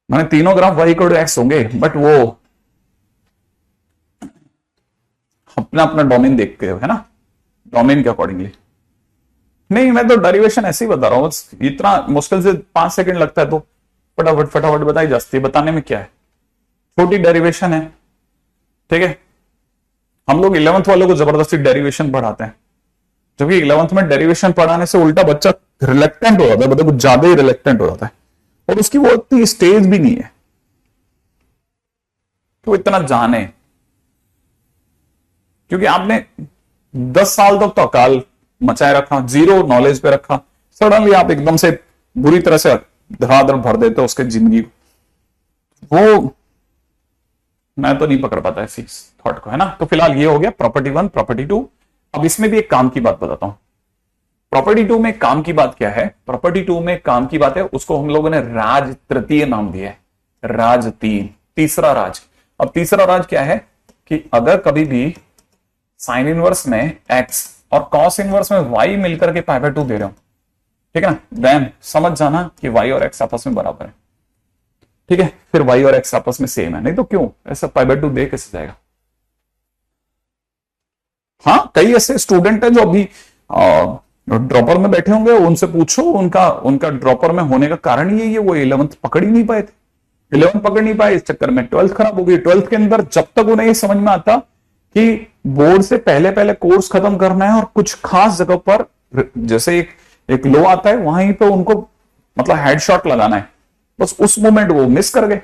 माने तीनों graph y equal to x होंगे, बट वो अपना अपना डोमेन देखते है ना, डोमेन के अकॉर्डिंगली। नहीं, मैं तो डेरिवेशन ऐसे ही बता रहा हूं, इतना मुश्किल से 5 सेकंड लगता है तो फटाफट बताई जाती है। बताने में क्या है, छोटी डेरिवेशन है, ठीक है। हम लोग 11th वालों को जबरदस्ती डेरिवेशन पढ़ाते हैं, क्योंकि 11th में डेरिवेशन पढ़ाने से उल्टा बच्चा रिलेक्टेंट हो जाता है, मतलब कुछ ज्यादा ही रिलेक्टेंट हो जाता है, और उसकी वो इतनी स्टेज भी नहीं है तो इतना जाने, क्योंकि आपने 10 साल तक तो अकाल मचाए रखा, जीरो नॉलेज पे रखा, सडनली आप एकदम से बुरी तरह से धड़ाधड़ भर देते हो उसके जिंदगी को, वो मैं तो नहीं पकड़ पाता ऐसी थॉट को, है ना। तो फिलहाल ये हो गया प्रॉपर्टी 1, प्रॉपर्टी 2। अब इसमें भी एक काम की बात बताता हूं। प्रॉपर्टी 2 में काम की बात क्या है, प्रॉपर्टी 2 में काम की बात है, उसको हम लोगों ने राज तृतीय नाम दिया है, राज 3, तीसरा राज। अब तीसरा राज क्या है कि अगर कभी भी साइन इनवर्स में x और कॉस इनवर्स में y मिलकर के π/2 दे रहे हो, ठीक है ना, देन समझ जाना कि y और x आपस में बराबर है, ठीक है। फिर y और x आपस में सेम है, नहीं तो क्यों ऐसा π/2 दे कैसे जाएगा, हाँ, कई ऐसे स्टूडेंट हैं जो अभी ड्रॉपर में बैठे होंगे, उनसे पूछो, उनका उनका ड्रॉपर में होने का कारण यही है, वो 11th पकड़ ही नहीं पाए थे। 11th पकड़ नहीं पाए, इस चक्कर में 12th खराब हो गई। 12th के अंदर जब तक उन्हें ये समझ में आता कि बोर्ड से पहले पहले कोर्स खत्म करना है और कुछ खास जगह पर जैसे एक लो आता है वहीं पे उनको मतलब हेडशॉट लगाना है, बस उस मोमेंट वो मिस कर गए।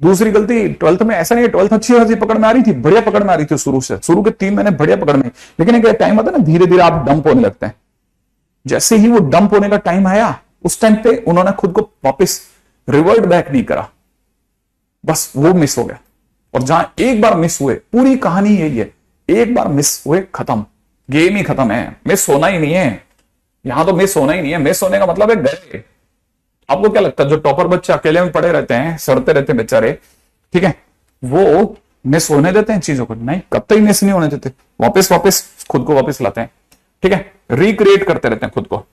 दूसरी गलती 12th में ऐसा नहीं है, 12th अच्छी खासी पकड़ में आ रही थी, बढ़िया पकड़ में आ रही थी शुरू से, शुरू के 3 महीने बढ़िया पकड़ में, लेकिन एक टाइम आता है ना, धीरे धीरे आप डंप होने लगते हैं। जैसे ही वो डंप होने का टाइम आया, उस टाइम पे उन्होंने खुद को वापस रिवर्ट बैक नहीं करा, बस वो मिस हो गया। और जहां एक बार मिस हुए, पूरी कहानी यही है, एक बार मिस हुए खत्म, गेम ही खत्म है, मिस होना ही नहीं है। यहां तो मिस होना ही नहीं है, मिस होने का मतलब है गए। आपको क्या लगता है जो टॉपर बच्चे अकेले में पड़े रहते हैं, सड़ते रहते हैं बेचारे, ठीक है, वो मिस होने देते हैं चीजों को? नहीं, कतई मिस नहीं होने देते, वापस वापस खुद को वापस लाते हैं, ठीक है, रिक्रिएट करते रहते हैं खुद को।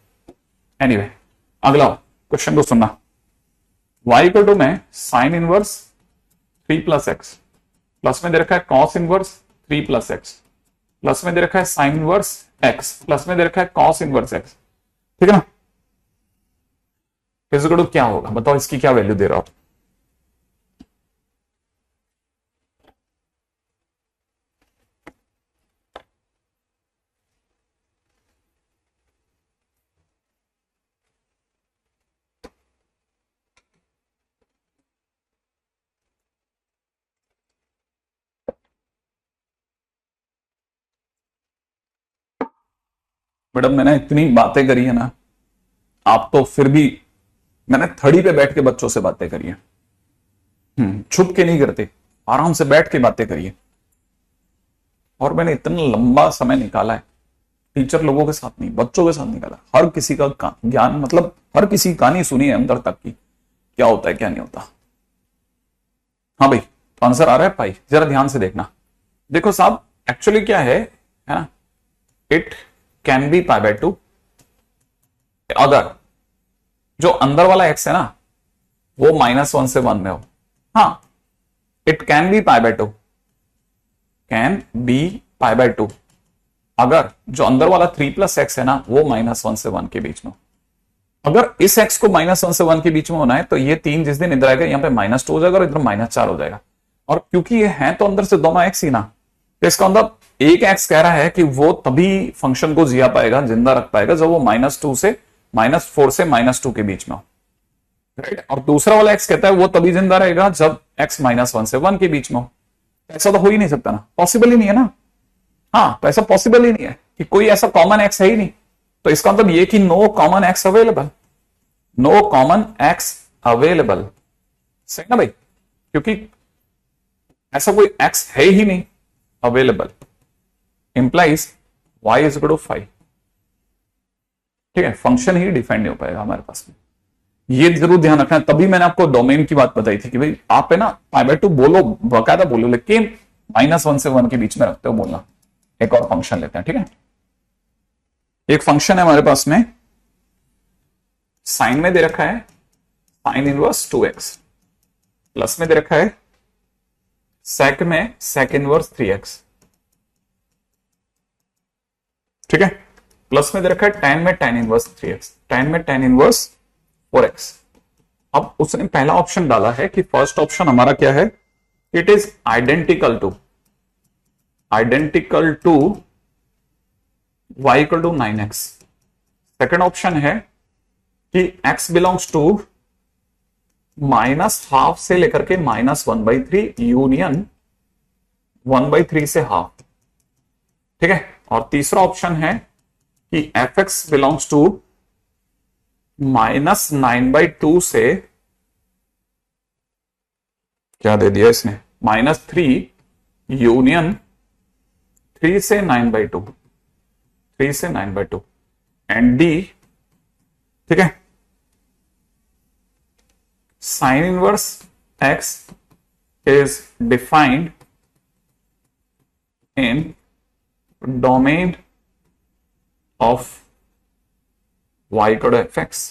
एनीवे, अगला क्वेश्चन को सुनना। y इक्वल टू में sine inverse 3 plus x, plus में दे रखा है cos inverse 3 plus x, plus में दे रखा है साइन इनवर्स एक्स, प्लस में दे रखा है कॉस इनवर्स एक्स, ठीक है ना। इस क्या होगा बताओ, इसकी क्या वैल्यू दे रहा हो? मैडम मैंने इतनी बातें करी है ना, आप तो फिर भी, मैंने थड़ी पे बैठ के बच्चों से बातें करी है, छुप के नहीं करते, आराम से बैठ के बातें करिए। और मैंने इतना लंबा समय निकाला है, टीचर लोगों के साथ नहीं, बच्चों के साथ निकाला, हर किसी का ज्ञान, मतलब हर किसी की कहानी सुनी है अंदर तक की, क्या होता है क्या नहीं होता। हाँ भाई, तो आंसर आ रहा है भाई, जरा ध्यान से देखना। देखो साहब, एक्चुअली क्या है ना, it can be pi by 2, अगर जो अंदर वाला एक्स है ना वो -1 से 1 में हो। हाँ, it can be pi by 2, can be pi by 2, अगर जो अंदर वाला 3 प्लस एक्स है ना वो -1 से 1 के बीच में। अगर इस एक्स को -1 से 1 के बीच में होना है तो ये 3 जिस दिन इधर आएगा यहाँ पे -2 हो जाएगा और इधर -4 हो जाएगा। और क्योंकि ये है तो अंदर से दोनों एक्स ही ना, तो इसका मतलब एक एक्स कह रहा है कि वो तभी फंक्शन को जिया पाएगा, जिंदा रख पाएगा, जब वो -2 से -4 से -2 के बीच में हो, राइट। और दूसरा वाला एक्स कहता है वो तभी जिंदा रहेगा जब एक्स -1 से 1 के बीच में हो। ऐसा तो हो ही नहीं सकता ना, पॉसिबल ही नहीं है ना। हाँ, तो ऐसा पॉसिबल ही नहीं है कि कोई ऐसा कॉमन एक्स है ही नहीं। तो इसका मतलब ये कि no common x available, no common x available, सही ना भाई, क्योंकि ऐसा कोई एक्स है ही नहीं available, implies y is equal to 5, ठीक है, फंक्शन ही डिफाइन नहीं हो पाएगा हमारे पास में। ये जरूर ध्यान रखना। तभी मैंने आपको डोमेन की बात बताई थी कि भाई आप है ना π/2 बोलो, बकायदा बोलो, लेकिन -1 से 1 के बीच में रखते हो बोलना। एक और फंक्शन लेते हैं, ठीक है। एक फंक्शन है हमारे पास में, साइन में दे रखा है साइन इनवर्स 2x, प्लस में दे रखा है सेक में सेक इनवर्स 3x, ठीक है, प्लस में दे रखा है tan में tan इनवर्स 3x, tan में tan इनवर्स 4x। अब उसने पहला ऑप्शन डाला है कि फर्स्ट ऑप्शन हमारा क्या है, it is identical to y equal to 9x। Second option है कि x बिलोंग्स टू -½ से लेकर के -1/3 यूनियन 1/3 से हाफ, ठीक है। और तीसरा ऑप्शन है कि fx बिलोंग्स टू -9/2 से, क्या दे दिया इसने, -3 यूनियन 3 से 9/2, 3 से 9/2 एंड डी, ठीक है, sine inverse x is defined in domain of y equal to fx,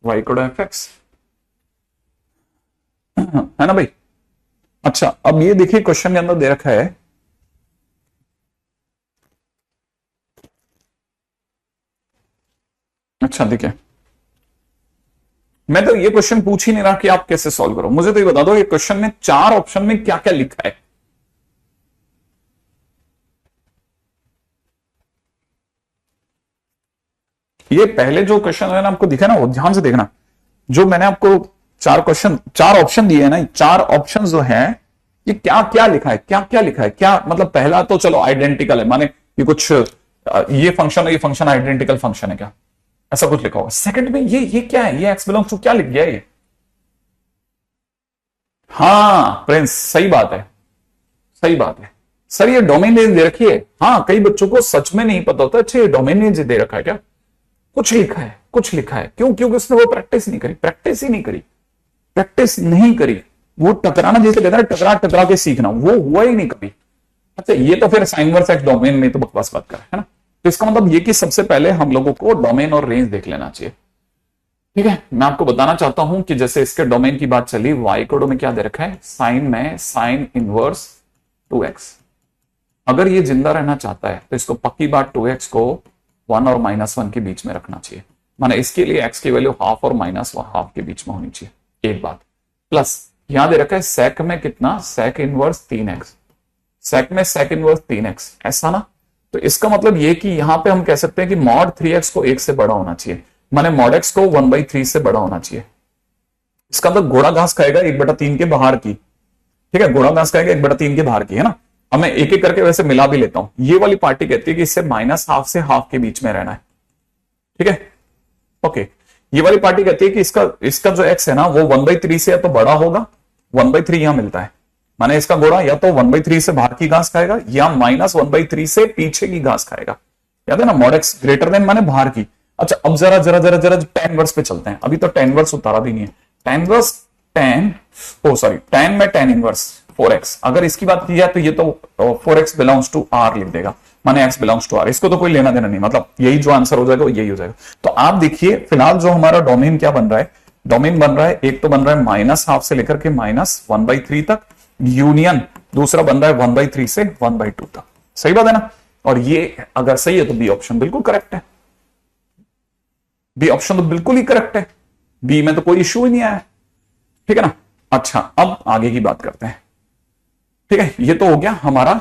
y equal to fx, है ना भाई। अच्छा, अब ये देखिए क्वेश्चन के अंदर दे रखा है अच्छा देखिए, मैं तो ये क्वेश्चन पूछ ही नहीं रहा कि आप कैसे सॉल्व करो, मुझे तो ये बता दो ये क्वेश्चन में 4 ऑप्शन में क्या क्या लिखा है। ये पहले जो क्वेश्चन मैंने आपको दिखा ना, वो ध्यान से देखना। जो मैंने आपको 4 ऑप्शन दिए हैं ना, 4 ऑप्शन जो है ये क्या क्या लिखा है, क्या क्या लिखा है, क्या मतलब पहला तो चलो आइडेंटिकल है, माने ये कुछ ये फंक्शन आइडेंटिकल फंक्शन है क्या, ऐसा कुछ लिखा होगा। सेकंड में ये क्या है, ये एक्स बिलोंग्स टू क्या लिख गया ये। हाँ प्रिंस, सही बात है, सही बात है सर, ये डोमेन रेंज दे रखी है। हाँ कई बच्चों को सच में नहीं पता होता, अच्छा ये डोमेन रेंज दे रखा है क्या, कुछ लिखा है, कुछ लिखा है। क्यों? क्योंकि उसने वो प्रैक्टिस नहीं करी, प्रैक्टिस ही नहीं करी, प्रैक्टिस नहीं करी। वो टकराना जैसे कहता है, टकरा टकरा के सीखना, वो हुआ ही नहीं कभी। अच्छा ये तो फिर साइन इनवर्स एक्स डोमेन में तो बकवास बात कर है ना। तो इसका मतलब ये कि सबसे पहले हम लोगों को डोमेन और रेंज देख लेना चाहिए। ठीक है, मैं आपको बताना चाहता हूं कि जैसे इसके डोमेन की बात चली, वाई कोड में क्या दे रखा है, साइन में साइन इनवर्स 2x। अगर ये जिंदा रहना चाहता है तो इसको पक्की बात 2x को 1 और -1 के बीच में रखना चाहिए, माने इसके लिए x की वैल्यू हाफ और -हाफ के बीच में होनी चाहिए, एक बात। प्लस यहां दे रखा है सेक में कितना, सेक इनवर्स 3x, सेक में सेक इनवर्स 3x, ऐसा ना। तो इसका मतलब ये कि यहां पे हम कह सकते हैं कि मॉड 3x को 1 से बड़ा होना चाहिए, माने मॉड x को 1/3 से बड़ा होना चाहिए। इसका मतलब घोड़ा घास खाएगा 1/3 के बाहर की, ठीक है, घोड़ा घास खाएगा 1/3 के बाहर की, है ना। अब मैं एक एक करके वैसे मिला भी लेता हूं। ये वाली पार्टी कहती है कि इससे -हाफ से हाफ के बीच में रहना है, ठीक है, ओके। ये वाली पार्टी कहती है कि इसका जो x है ना वो 1/3 से या तो बड़ा होगा, 1/3 यहां मिलता है, माने इसका घोड़ा या तो 1/3 से बाहर की घास खाएगा या -1/3 से पीछे की घास खाएगा। याद है ना, मॉड x ग्रेटर देन माने बाहर की। अच्छा अब जरा जरा जरा जरा tan इनवर्स पे चलते हैं, अभी तो tan इनवर्स उतारा भी नहीं है। tan इनवर्स tan में tan इनवर्स 4x, अगर इसकी बात की जाए तो ये तो 4x बिलोंग्स टू r लिख देगा, माने x बिलोंग्स टू r, इसको तो कोई लेना देना नहीं, मतलब यही जो आंसर हो जाएगा वो यही हो जाएगा। तो आप देखिए फिलहाल जो हमारा डोमेन क्या बन रहा है, डोमेन बन रहा है एक तो बन रहा है -हाफ से लेकर के -1/3 तक, यूनियन दूसरा बन रहा है 1/3 से 1/2 तक। सही बात है ना। और ये अगर सही है तो बी ऑप्शन बिल्कुल करेक्ट है, बी ऑप्शन तो बिल्कुल ही करेक्ट है, बी में तो कोई इश्यू ही नहीं आया, ठीक है ना। अच्छा अब आगे की बात करते हैं, ठीक है, ये तो हो गया हमारा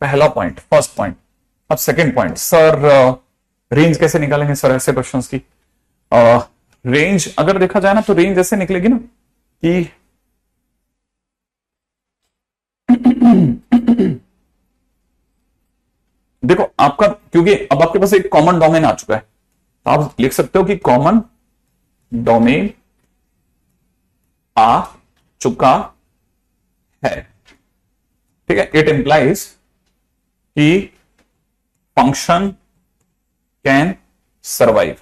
पहला पॉइंट, फर्स्ट पॉइंट। अब सेकंड पॉइंट, सर रेंज कैसे निकालेंगे सर ऐसे क्वेश्चंस की। रेंज अगर देखा जाए ना तो रेंज ऐसे निकलेगी ना कि देखो आपका, क्योंकि अब आपके पास एक कॉमन डोमेन आ चुका है, तो आप लिख सकते हो कि कॉमन डोमेन आ चुका है, ठीक है। इट इंप्लाइज कि फंक्शन कैन सर्वाइव।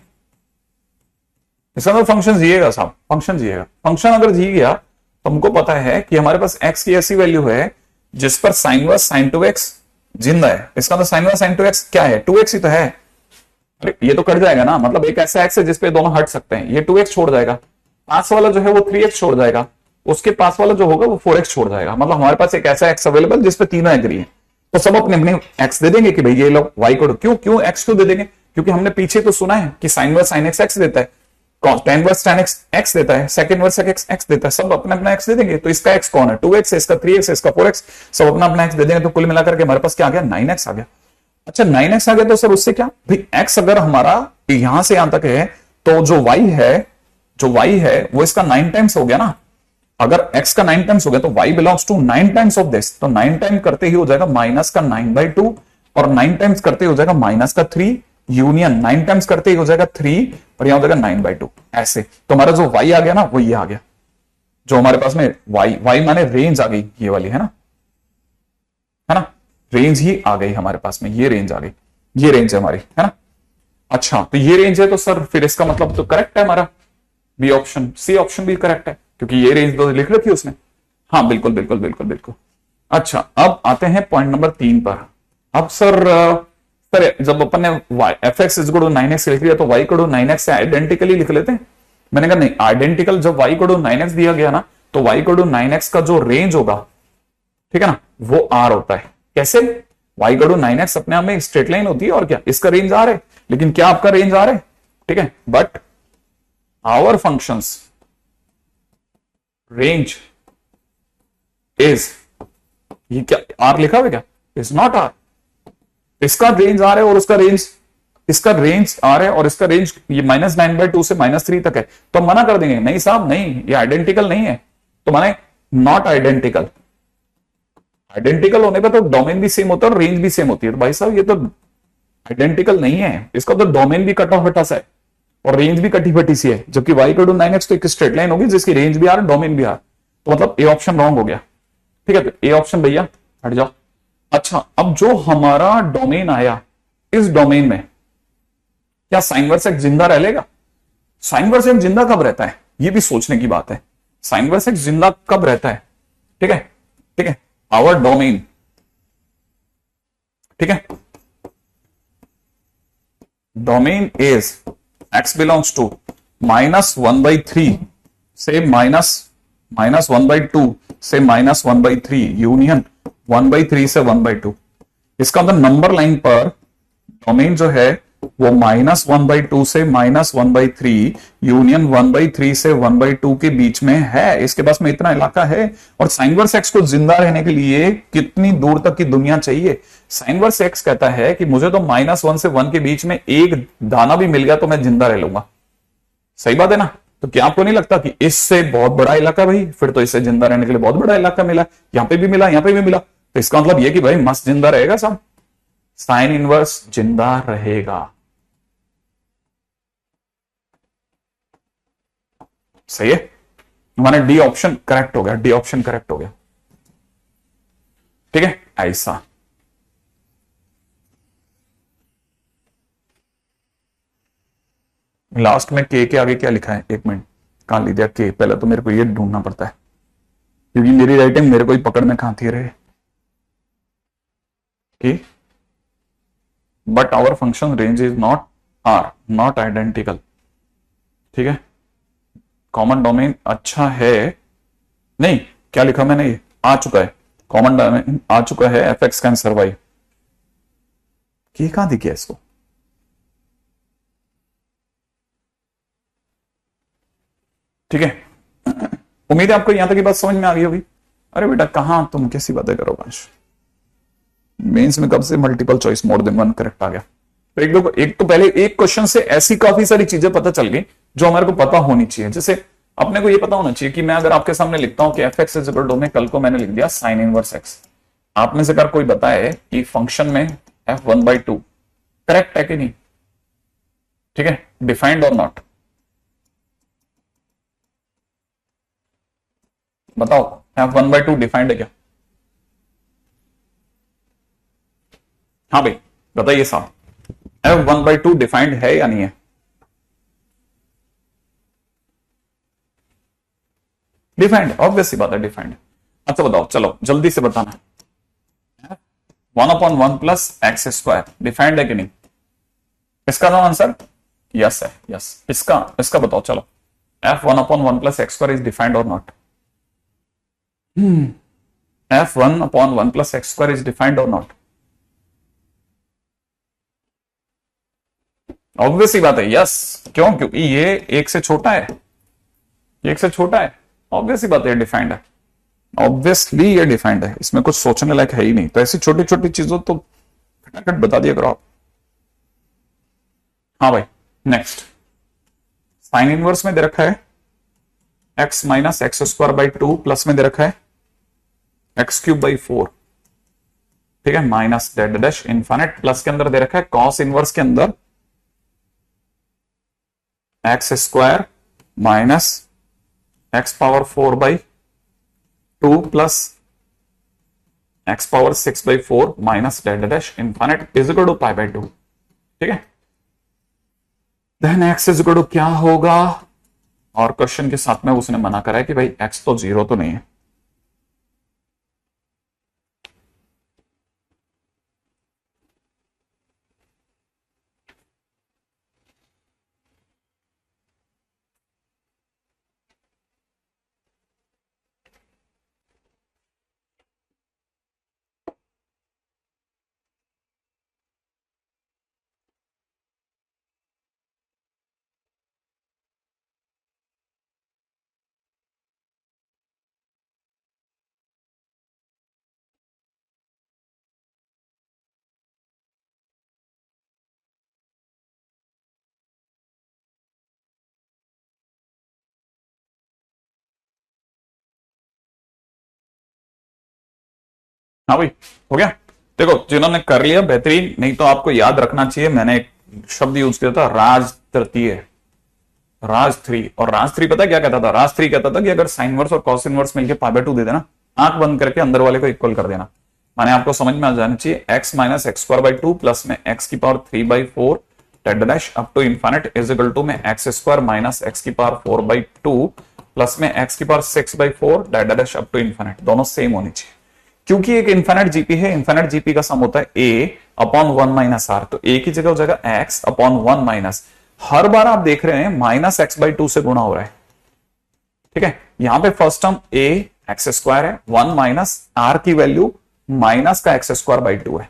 इसका मतलब फंक्शन जिएगा साहब, फंक्शन जिएगा। फंक्शन अगर जी गया तो हमको पता है कि हमारे पास x की ऐसी वैल्यू है जिस पर साइन वर्स साइन 2x जिंदा है। इसका मतलब साइन वर्स साइन 2x क्या है, 2x ही तो है। अरे ये तो कट जाएगा ना, मतलब एक ऐसा x है जिसपे दोनों हट सकते हैं, ये 2x छोड़ जाएगा, पास वाला जो है वो 3x छोड़ जाएगा, उसके पास वाला जो होगा वो 4x छोड़ जाएगा। मतलब हमारे पास एक ऐसा x अवेलेबल जिसपे तीनों एग्री है, तो सब अपने अपने x दे देंगे कि भाई ये लोग y को क्यों x क्यों दे देंगे, क्योंकि हमने पीछे तो सुना है कि साइन वर्स साइन x देता है, tan वर्स tan x देता है, सेकंड वर्स x देता है, सब अपना अपना x दे देंगे। तो इसका x कौन है, 2x है, इसका 3x है, इसका 4x, सब अपना अपना x दे देंगे। तो कुल मिलाकर के हमारे पास क्या आ गया, 9x आ गया। अच्छा 9x आ गया तो सर उससे क्या भाई, x अगर हमारा यहां से यहां तक है तो जो y है वो इसका 9 टाइम्स हो गया ना। अगर x का 9 टाइम्स हो गया तो y belongs to 9 times of this, तो 9 टाइम करते ही हो जाएगा माइनस का 9/2 और 9 टाइम्स करते ही हो जाएगा माइनस का 3, यूनियन 9 टाइम्स करते ही हो जाएगा 3 और यहां हो जाएगा 9/2 ऐसे। तो हमारा जो y आ गया ना वो ये आ गया, जो हमारे पास में y माने रेंज आ गई, ये वाली है ना, रेंज ही आ गई हमारे पास में, ये रेंज आ गई, ये रेंज है हमारी, है ना। अच्छा तो ये रेंज है तो सर फिर इसका मतलब तो करेक्ट है हमारा बी ऑप्शन, सी ऑप्शन भी करेक्ट है क्योंकि ये रेंज तो लिख रखी है उसने। हाँ बिल्कुल बिल्कुल बिल्कुल बिल्कुल। अच्छा अब आते हैं पॉइंट नंबर 3 पर। अब सर जब अपन ने fx is equal to 9x लिख लिया तो y को 9x से आइडेंटिकली लिख लेते हैं। मैंने कहा नहीं, आइडेंटिकल जब y को 9x दिया गया ना तो y को 9x का जो रेंज होगा, ठीक है ना, वो r होता है। कैसे, y को 9x अपने आप में स्ट्रेट लाइन होती है और क्या, इसका रेंज r है, लेकिन क्या आपका रेंज r है, ठीक है, but our functions range is, ये क्या आर लिखा हुआ है क्या? Is not R. इसका रेंज आर है और उसका रेंज, इसका रेंज आर है और इसका रेंज ये -9/2 से -3 तक है, तो हम मना कर देंगे नहीं साहब नहीं, ये आइडेंटिकल नहीं है। तो माने नॉट आइडेंटिकल। आइडेंटिकल होने पर तो डोमेन भी सेम होता है और रेंज भी सेम होती है, तो भाई साहब ये तो आइडेंटिकल नहीं है, इसका तो डोमेन भी कटा फटा सा है और रेंज भी कटी फटी सी है, जबकि y = 9x तो एक स्ट्रेट लाइन होगी जिसकी रेंज भी आर डोमेन भी आर, तो मतलब ए ऑप्शन रॉन्ग हो गया। ठीक है, तो ए ऑप्शन भैया हट जाओ। अच्छा, अब जो हमारा डोमेन आया, इस डोमेन में क्या साइन इनवर्स एक्स जिंदा रह लेगा? साइन इनवर्स एक्स जिंदा कब रहता है, ये भी सोचने की बात है। साइन इनवर्स एक्स जिंदा कब रहता है? ठीक है, ठीक है, आवर डोमेन, ठीक है, domain is x belongs to -1/3 से -1/2 से -1/3 यूनियन 1/3 से 1/2। इसका मतलब नंबर लाइन पर डोमेन जो है वो -1/2 से -1/3 यूनियन 1/3 से 1/2 के बीच में है, इसके पास में इतना इलाका है। और साइन इनवर्स एक्स को जिंदा रहने के लिए कितनी दूर तक की दुनिया चाहिए? साइन इनवर्स एक्स कहता है कि मुझे तो -1 से 1 के बीच में एक दाना भी मिल गया तो मैं जिंदा रह लूंगा। सही बात है ना? तो क्या आपको नहीं लगता कि इससे बहुत बड़ा इलाका भाई, फिर तो इससे जिंदा रहने के लिए बहुत बड़ा इलाका मिला, यहां पे भी मिला, यहां पे भी मिला, तो इसका मतलब यह कि भाई मस्त जिंदा रहेगा साहब, साइन इनवर्स जिंदा रहेगा। सही है, हमारा डी ऑप्शन करेक्ट हो गया, डी ऑप्शन करेक्ट हो गया। ठीक है, ऐसा। लास्ट में के आगे क्या लिखा है? एक मिनट, कहां लिख दिया के? पहले तो मेरे को ये ढूंढना पड़ता है क्योंकि मेरी राइटिंग मेरे को ही पकड़ में कहां थी रहे कि but our function range is not R, not identical. ठीक है, कॉमन डोमेन अच्छा है, नहीं क्या लिखा मैंने, ये आ चुका है, कॉमन डोमेन आ चुका है, एफ एक्स कैन सर्वाइव। ये कहां दिख गया इसको? ठीक है, उम्मीद है आपको यहां तक की बात समझ में आ गई होगी। अरे बेटा कहां तुम कैसी बातें करो वंश, मेंस में कब से multiple choice more than one correct आ गया? तो एक तो पहले एक क्वेश्चन से ऐसी काफी सारी चीजें पता चल गई जो हमारे को पता होनी चाहिए। जैसे अपने को ये पता होना चाहिए कि मैं अगर आपके सामने लिखता हूं कि f x is equal to, में कल को मैंने लिख दिया साइन इनवर्स एक्स, आप में से अगर कोई बताए कि फंक्शन में f1/2 करेक्ट है कि नहीं, ठीक है, डिफाइंड और नॉट, बताओ f1/2 डिफाइंड है क्या? हाँ भाई बताइए साहब, f1/2 डिफाइंड है या नहीं है? डिफाइंड, ऑब्वियस सी बात है डिफाइंड। अच्छा बताओ, चलो जल्दी से बताना, 1/1 प्लस एक्स स्क्वायर डिफाइंड है कि नहीं? इसका नो आंसर यस है, यस। इसका इसका बताओ चलो, f1/1 plus x square is defined or not? f1/1 plus x square is defined or not? Obvious ही बात है यस। क्यों? क्योंकि ये एक से छोटा है, ये एक से छोटा है, ऑब्वियस ही बात है डिफाइंड है, ऑब्वियसली ये डिफाइंड है, इसमें कुछ सोचने लायक है ही नहीं। तो ऐसी छोटी छोटी चीजों तो खटाखट बता दिया करो आप। हाँ भाई नेक्स्ट, साइन इनवर्स में दे रखा है x minus x square by 2, plus में दे रखा है x³/4, ठीक है, माइनस डेड डैश इन्फानेट, प्लस के अंदर दे रखा है कॉस इनवर्स के अंदर x² minus x⁴/2 plus x⁴ minus dead dash infinite is equal to π/2। ठीक है, then x is equal to क्या होगा, और क्वेश्चन के साथ में उसने मना करा है कि भाई x तो 0 तो नहीं है। हाँ भाई, हो गया। देखो जिन्होंने कर लिया बेहतरीन, नहीं तो आपको याद रखना चाहिए, मैंने एक शब्द यूज किया था, राज तृतीय, राज थ्री। और राज थ्री पता क्या कहता था? राज थ्री कहता था कि अगर साइन इनवर्स और कॉस इनवर्स मिलकर पाई बाय 2 दे देना, आंख बंद करके अंदर वाले को इक्वल कर देना। माने आपको समझ में आ जाना चाहिए x minus x square by 2 plus में x की power 3 by 4 dead dash up to infinite is equal to में एक्स स्क्वायर माइनस एक्स की पावर 4 बाई 2 प्लस में x की power 6 by 4 dead dash up to infinite. दोनों सेम होनी चाहिए, क्योंकि एक इनफाइनाइट जीपी है, इनफाइनाइट जीपी का सम होता है a अपॉन 1 माइनस आर। तो a की जगह हो जाएगा x अपॉन 1 माइनस, हर बार आप देख रहे हैं माइनस एक्स बाई 2 से गुणा हो रहा है, ठीक है। यहां पे first term a x square है, 1 माइनस आर की वैल्यू माइनस का एक्स स्क्वायर बाई 2 है,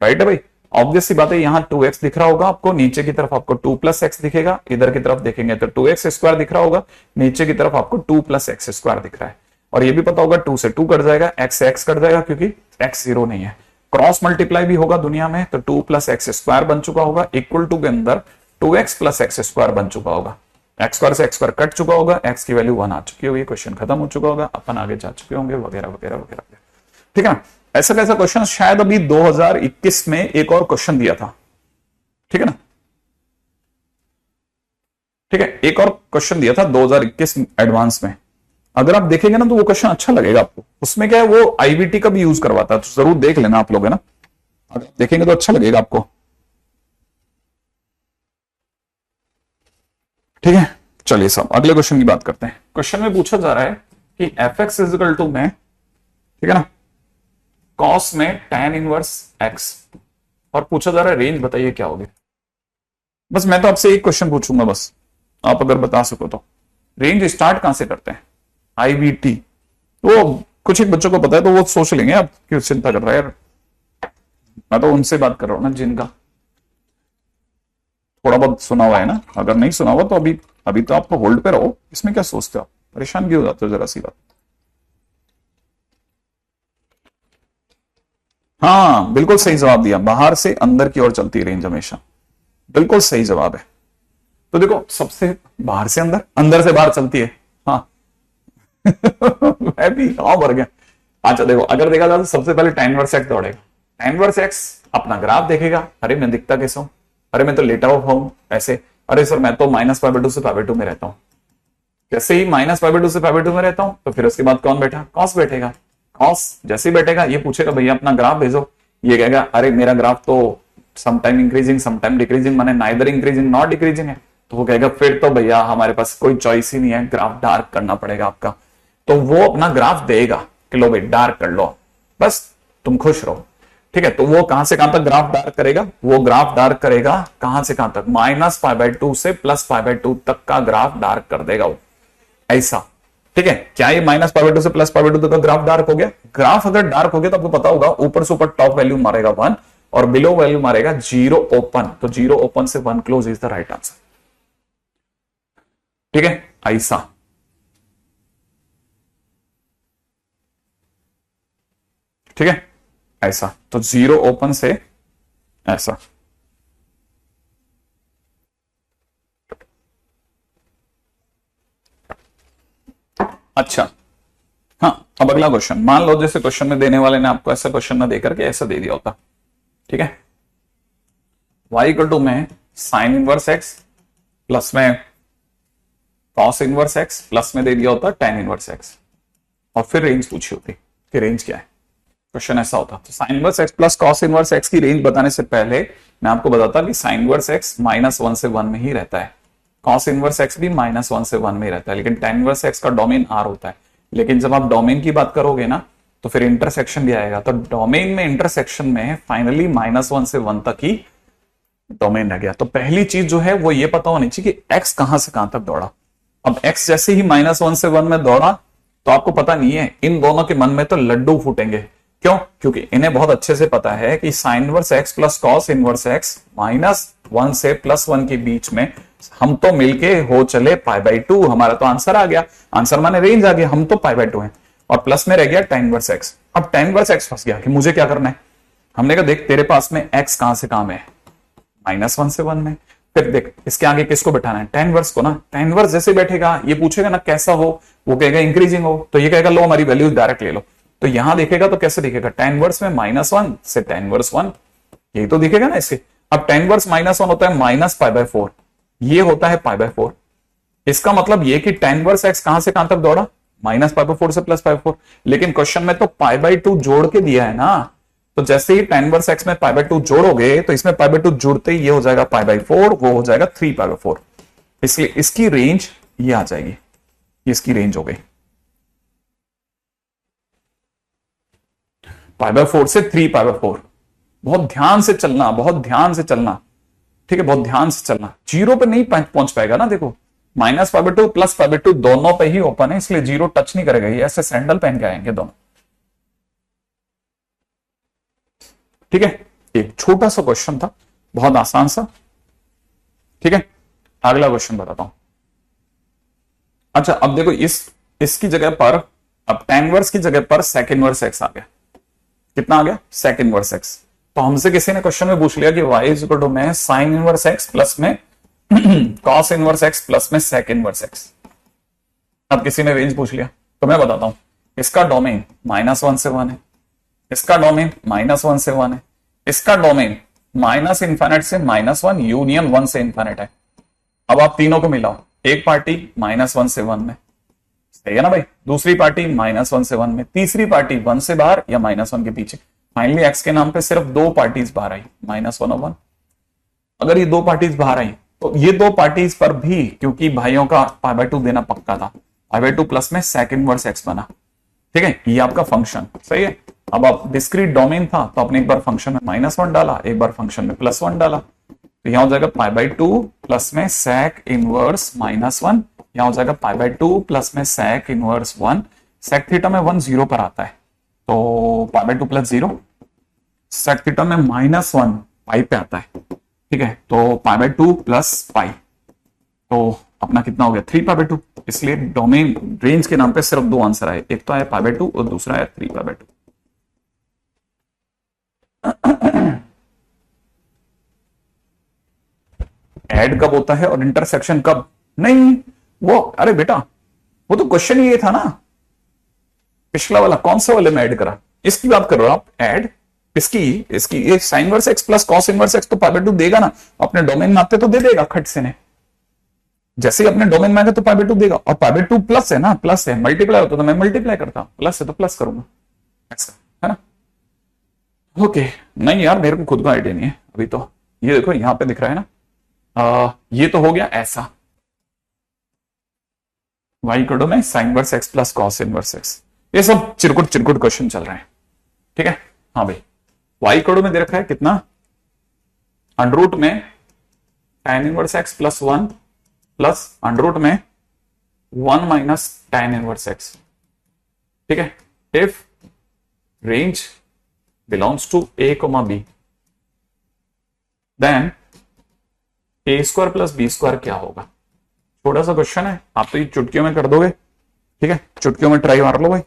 राइट है भाई। ऑब्वियस सी बात है, यहां 2x दिख रहा होगा आपको, नीचे की तरफ आपको 2 प्लस एक्स दिखेगा, इधर की तरफ देखेंगे तो 2x स्क्वायर दिख रहा होगा, नीचे की तरफ आपको 2 प्लस एक्स स्क्वायर दिख रहा है। और ये भी पता होगा 2 से 2 कट जाएगा, x से x कट जाएगा, क्योंकि x 0 नहीं है। क्रॉस मल्टीप्लाई भी होगा दुनिया में, तो 2 प्लस एक्स स्क्वायर बन चुका होगा, इक्वल टू के अंदर 2x प्लस एक्स स्क्वायर बन चुका होगा, एक्स स्क्वायर से एक्स स्क्वायर कट चुका होगा, x की वैल्यू 1 आ चुकी होगी, क्वेश्चन खत्म हो चुका होगा, अपन आगे जा चुके होंगे, वगैरह वगैरह वगैरह, ठीक है ना। ऐसा कैसा क्वेश्चन शायद अभी 2021 में एक और क्वेश्चन दिया था, ठीक है ना, ठीक है, एक और क्वेश्चन दिया था 2021 एडवांस में। अगर आप देखेंगे ना तो वो क्वेश्चन अच्छा लगेगा आपको। उसमें क्या है, वो आईबीटी का भी यूज करवाता है, तो जरूर देख लेना आप लोग, है ना, अगर देखेंगे तो अच्छा लगेगा आपको, ठीक है। चलिए साहब अगले क्वेश्चन की बात करते हैं। क्वेश्चन में पूछा जा रहा है कि एफ एक्स इजिकल टू में, ठीक है ना, कॉस में tan इनवर्स x, और पूछा जा रहा है रेंज बताइए क्या होगी। बस मैं तो आपसे एक क्वेश्चन पूछूंगा, बस आप अगर बता सको तो। रेंज स्टार्ट कहां से करते हैं? आईबीटी, वो कुछ एक बच्चों को पता है तो वो सोच लेंगे, आप क्यों चिंता कर रहे हैं यार, मैं तो उनसे बात कर रहा हूं ना जिनका थोड़ा बहुत सुना हुआ है ना। अगर नहीं सुना हुआ तो अभी अभी तो आपको होल्ड पे रहो, इसमें क्या सोचते हो आप, परेशान क्यों हो जाते हो जरा सी बात। हाँ बिल्कुल सही जवाब दिया, बाहर से अंदर की ओर चलती है रेंज हमेशा, बिल्कुल सही जवाब है। तो देखो सबसे बाहर से अंदर, अंदर से बाहर चलती है, हाँ मैं भी हाँ भर गया। अच्छा देखो अगर देखा जाए तो सबसे पहले tan inverse x दौड़ेगा, tan inverse x अपना ग्राफ देखेगा, अरे मैं दिखता कैसा हूं, अरे मैं तो लेटा हुआ हूं ऐसे, अरे सर मैं तो माइनस पाई बाय 2 से पाई बाय 2 में रहता हूं। जैसे ही माइनस पाई बाय 2 से पाई बाय 2 में रहता हूं तो फिर उसके बाद कौन बैठा, कॉस बैठेगा। कॉस जैसे ही बैठेगा ये पूछेगा भैया अपना ग्राफ भेजो, ये कहेगा अरे मेरा ग्राफ तो समटाइम इंक्रीजिंग समटाइम डिक्रीजिंग, माने नाइदर इंक्रीजिंग नॉट डिक्रीजिंग है। तो वो कहेगा फिर तो भैया हमारे पास कोई चॉइस ही नहीं है, ग्राफ डार्क करना पड़ेगा आपका। तो वो अपना ग्राफ देगा कि लो भाई डार्क कर लो, बस तुम खुश रहो, ठीक है। तो वो कहां से कहां तक ग्राफ डार्क करेगा, वो ग्राफ डार्क करेगा कहां से कहां तक, माइनस पाई बाय 2 से प्लस पाई बाय 2 तक का ग्राफ डार्क कर देगा वो, ऐसा, ठीक है। क्या ये माइनस पाई बाय 2 से प्लस पाई बाय 2 तक का ग्राफ डार्क हो गया? ग्राफ अगर डार्क हो गया तो आपको पता होगा ऊपर से ऊपर टॉप वैल्यू मारेगा 1 और बिलो वैल्यू मारेगा 0 ओपन, तो 0 ओपन से 1 close is the right answer, ठीक है, ऐसा, ठीक है, ऐसा। तो 0 ओपन से ऐसा, अच्छा। हाँ अब अगला क्वेश्चन, मान लो जैसे क्वेश्चन में देने वाले ने आपको ऐसा क्वेश्चन ना देकर के ऐसा दे दिया होता, ठीक है, y इक्वल टू में साइन इनवर्स x प्लस में कॉस इनवर्स x प्लस में दे दिया होता tan इनवर्स x, और फिर रेंज पूछी होती कि रेंज क्या है। क्वेश्चन ऐसा होता तो sine inverse x plus cos inverse x की रेंज बताने से पहले मैं आपको बताता कि साइन इनवर्स x -1 से 1 में ही रहता है, कॉस इनवर्स x भी -1 से 1 में रहता है, लेकिन tan इनवर्स x का डोमेन R होता है। लेकिन जब आप डोमेन की बात करोगे ना तो फिर इंटरसेक्शन भी आएगा, तो डोमेन में इंटरसेक्शन में फाइनली -1 से 1 तक ही डोमेन रह गया। तो पहली चीज जो है वो ये पता होनी चाहिए कि x कहां से कहां तक दौड़ा। अब x जैसे ही -1 से 1 में दौड़ा तो आपको पता नहीं है, इन दोनों के मन में तो लड्डू फूटेंगे। क्यों? क्योंकि इन्हें बहुत अच्छे से पता है कि sign inverse x plus cos inverse x -1 से +1 के बीच में हम तो मिलके हो चले पाई बाय 2, हमारा तो आंसर आ गया, आंसर माने रेंज आ गया, हम तो पाई बाय 2 है, और प्लस में रह गया tan इनवर्स x। अब tan इनवर्स x फंस गया कि मुझे क्या करना है। हमने कहा देख तेरे पास में x कहां से कहां में है, -1 से 1 में, फिर देख इसके आगे किसको बैठाना है, tan इनवर्स को ना। tan इनवर्स जैसे बैठेगा ये पूछेगा ना कैसा हो, वो कहेगा इंक्रीजिंग हो, तो ये कहेगा लो हमारी वैल्यूज डायरेक्ट ले लो, तो यहां देखेगा तो कैसे दिखेगा, tan इनवर्स में -1 से tan इनवर्स 1, यही तो दिखेगा ना इससे। अब tan इनवर्स -1 होता है -π/4, ये होता है π/4। इसका मतलब ये कि tan इनवर्स x कहां से कहां तक दौड़ा, -π/4 से +π/4। लेकिन क्वेश्चन में तो π/2 जोड़ के दिया है ना, तो जैसे ही tan इनवर्स x में π/2 जोड़ोगे तो इसमें π/2 जुड़ते ही ये हो जाएगा π/4, वो हो जाएगा 3π/4। इसलिए इसकी रेंज ये आ जाएगी, ये इसकी रेंज हो गई π/4 से 3π/4। बहुत ध्यान से चलना, बहुत ध्यान से चलना, ठीक है, बहुत ध्यान से चलना, जीरो पे नहीं पहुंच पाएगा ना। देखो -π/2 +π/2 दोनों पे ही ओपन है, इसलिए जीरो टच नहीं करेगा, ये ऐसे सैंडल पहन के आएंगे दोनों। ठीक है, एक छोटा सा क्वेश्चन था, बहुत आसान सा। ठीक है, अगला क्वेश्चन बताता हूं। अच्छा अब देखो इसकी जगह पर, अब tan इनवर्स की जगह पर sec इनवर्स x आ गया। कितना आ गया, sec इनवर्स x। तो हमसे किसी ने क्वेश्चन में पूछ लिया कि y इज इक्वल टू में sin इनवर्स x प्लस में cos इनवर्स x प्लस में sec इनवर्स x। अब किसी ने रेंज पूछ लिया, तो मैं बताता हूं, इसका डोमेन -1 से 1 है, इसका डोमेन -1 से 1 है, इसका डोमेन -∞ से -1 यूनियन 1 से इन्फिनिट है। अब आप तीनों को मिलाओ, एक पार्टी -1 से 1 में, सही है ना भाई, दूसरी पार्टी -1 से 1 में, तीसरी पार्टी 1 से बाहर या -1 के पीछे। फाइनली x के नाम पे सिर्फ दो पार्टीज बाहर आई, -1 और 1। अगर ये दो पार्टीज बाहर आई तो ये दो पार्टीज पर भी, क्योंकि भाइयों का π/2 देना पक्का था, π/2 प्लस में sec इनवर्स x बना। ठीक है, ये आपका फंक्शन सही है। अब आप डिस्क्रीट डोमेन था तो आपने एक बार फंक्शन में -1 डाला, एक बार फंक्शन में +1 डाला, तो यहां हो जाएगा π/2 प्लस में sec इनवर्स -1, यहां हो जाएगा π/2 प्लस में sec इनवर्स 1। sec थीटा में 1 0 पर आता है, तो π/2 प्लस 0, sec थीटा में -1 पाई पे आता है। ठीक है, तो π/2 प्लस पाई, तो अपना कितना हो गया 3π/2। इसलिए डोमेन रेंज के नाम पे सिर्फ दो आंसर आए, एक तो आया π/2 और दूसरा आया 3π/2। ऐड कब होता है और इंटरसेक्शन कब नहीं, वो अरे बेटा वो तो क्वेश्चन ही ये था ना, पिछला वाला कौन सा वाले में ऐड करा, इसकी बात कर रहे हो आप, ऐड इसकी इसकी ये sin inverse x plus cos inverse x तो π/2 देगा ना, अपने डोमेन में आते तो दे देगा खट से ने, जैसे ही अपने डोमेन में आएगा तो π/2 देगा, और π/2 प्लस है ना, प्लस है, मल्टीप्लाई होता तो मैं मल्टीप्लाई करता, प्लस है तो प्लस करूंगा, ऐसा है ना। ओके, नहीं यार मेरे को खुद का आइडिया नहीं है अभी तो, ये देखो यहां पे दिख रहा है ना, ये तो हो गया ऐसा, y इक्वल में sin inverse x plus cos inverse x। ये सब चिरकुट चिरकुट क्वेश्चन चल रहे हैं। ठीक है, हाँ भाई, y इक्वल में दे रखा है कितना, अंडर में tan inverse x plus 1 plus under में 1 माइनस tan इनवर्स x। ठीक है, if range belongs to a, b, then a² plus b² क्या होगा। छोटा सा क्वेश्चन है, आप तो ये चुटकियों में कर दोगे। ठीक है, चुटकियों में ट्राई मार लो भाई।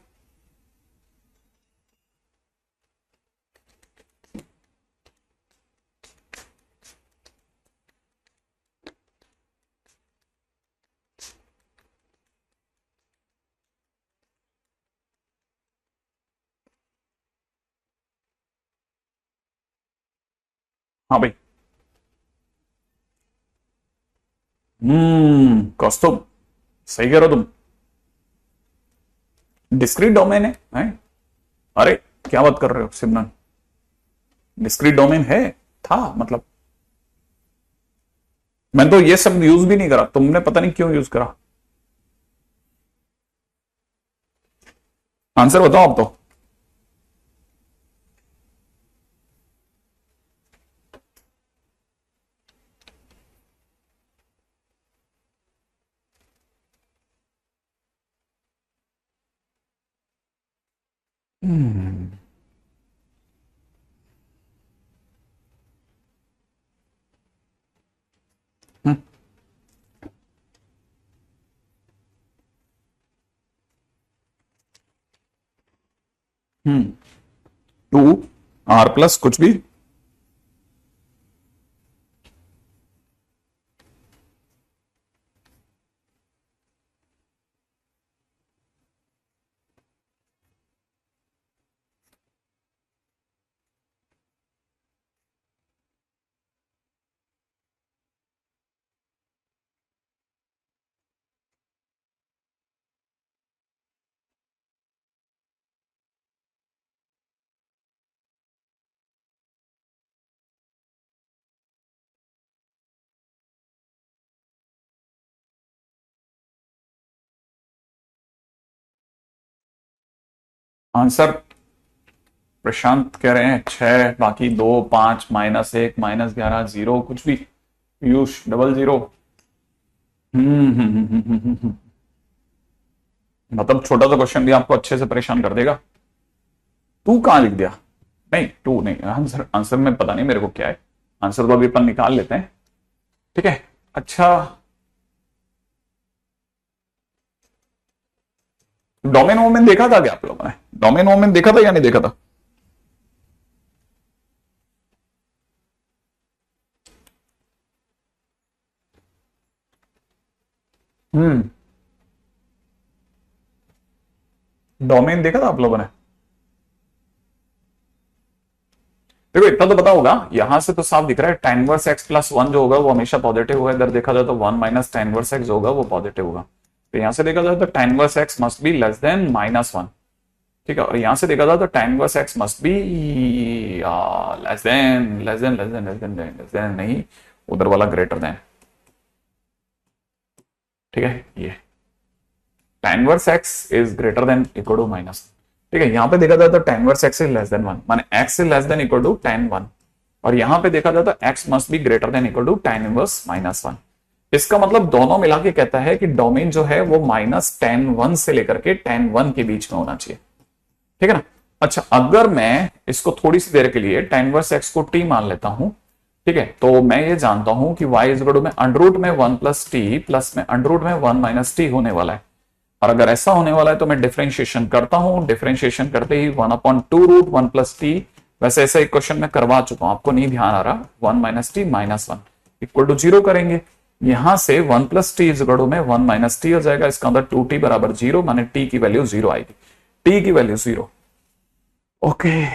हाँ भाई, कौस्तुभ सही कह रहे हो तुम, डिस्क्रीट डोमेन है? अरे क्या बात कर रहे हो सिमरन, डिस्क्रीट डोमेन है, था मतलब, मैंने तो ये सब यूज भी नहीं करा, तुमने पता नहीं क्यों यूज करा। आंसर बताओ आप तो। हम्म हम्म 2r प्लस कुछ भी, आंसर प्रशांत कह रहे हैं 6, बाकी 2, 5, -1, -11, 0 कुछ भी। पीयूष 00। मतलब छोटा सा क्वेश्चन भी आपको अच्छे से परेशान कर देगा। तू कहां लिख दिया? नहीं टू नहीं, आंसर आंसर में पता नहीं मेरे को क्या है। आंसर तो अभी अपन निकाल लेते हैं, ठीक है। अच्छा, डोमेन वोमेन देखा था क्या आप लोगों ने? डोमेन वोमेन देखा था या नहीं देखा था? हम्म, डोमेन देखा था आप लोगों ने? देखो इतना तो पता होगा, यहां से तो साफ दिख रहा है tan इनवर्स x प्लस 1 जो होगा वो हमेशा पॉजिटिव होगा। इधर देखा जाए तो 1 माइनस tan इनवर्स x जो होगा वो पॉजिटिव होगा। तो यहां से देखा जाए तो tan inverse x must be less than -1, ठीक है। और यहां से देखा जाए तो tan inverse x must be less than नहीं, उधर वाला ग्रेटर देन, ठीक है। ये tan inverse x is greater than equal to minus, ठीक है। यहां पे देखा जाए तो tan inverse x is less than 1, माने x is less than equal to tan 1। और यहां पे देखा जाए तो x must be greater than equal to tan inverse -1। इसका मतलब दोनों मिला के कहता है कि डोमेन जो है वो -tan 1 से लेकर के tan 1 के बीच में होना चाहिए, ठीक है ना। अच्छा, अगर मैं इसको थोड़ी सी देर के लिए tan इनवर्स x को t मान लेता हूं, ठीक है, तो मैं ये जानता हूं कि y इज इक्वल टू में अंडर रूट में 1 प्लस टी प्लस में अंडर रूट में 1 माइनस टी होने वाला है। और अगर ऐसा होने वाला है तो मैं डिफरेंशिएशन करता हूं, डिफरेंशिएशन करते ही 1/2 रूट 1 प्लस टी, वैसे ऐसा एक क्वेश्चन में करवा चुका हूं, आपको नहीं ध्यान आ रहा, 1 माइनस टी -1 इक्वल टू 0 करेंगे। यहां से 1 plus T is equal to में 1 माइनस टी हो जाएगा, इसका अंदर 2t बराबर 0, माने टी की वैल्यू 0 आएगी, टी की वैल्यू 0, ओके,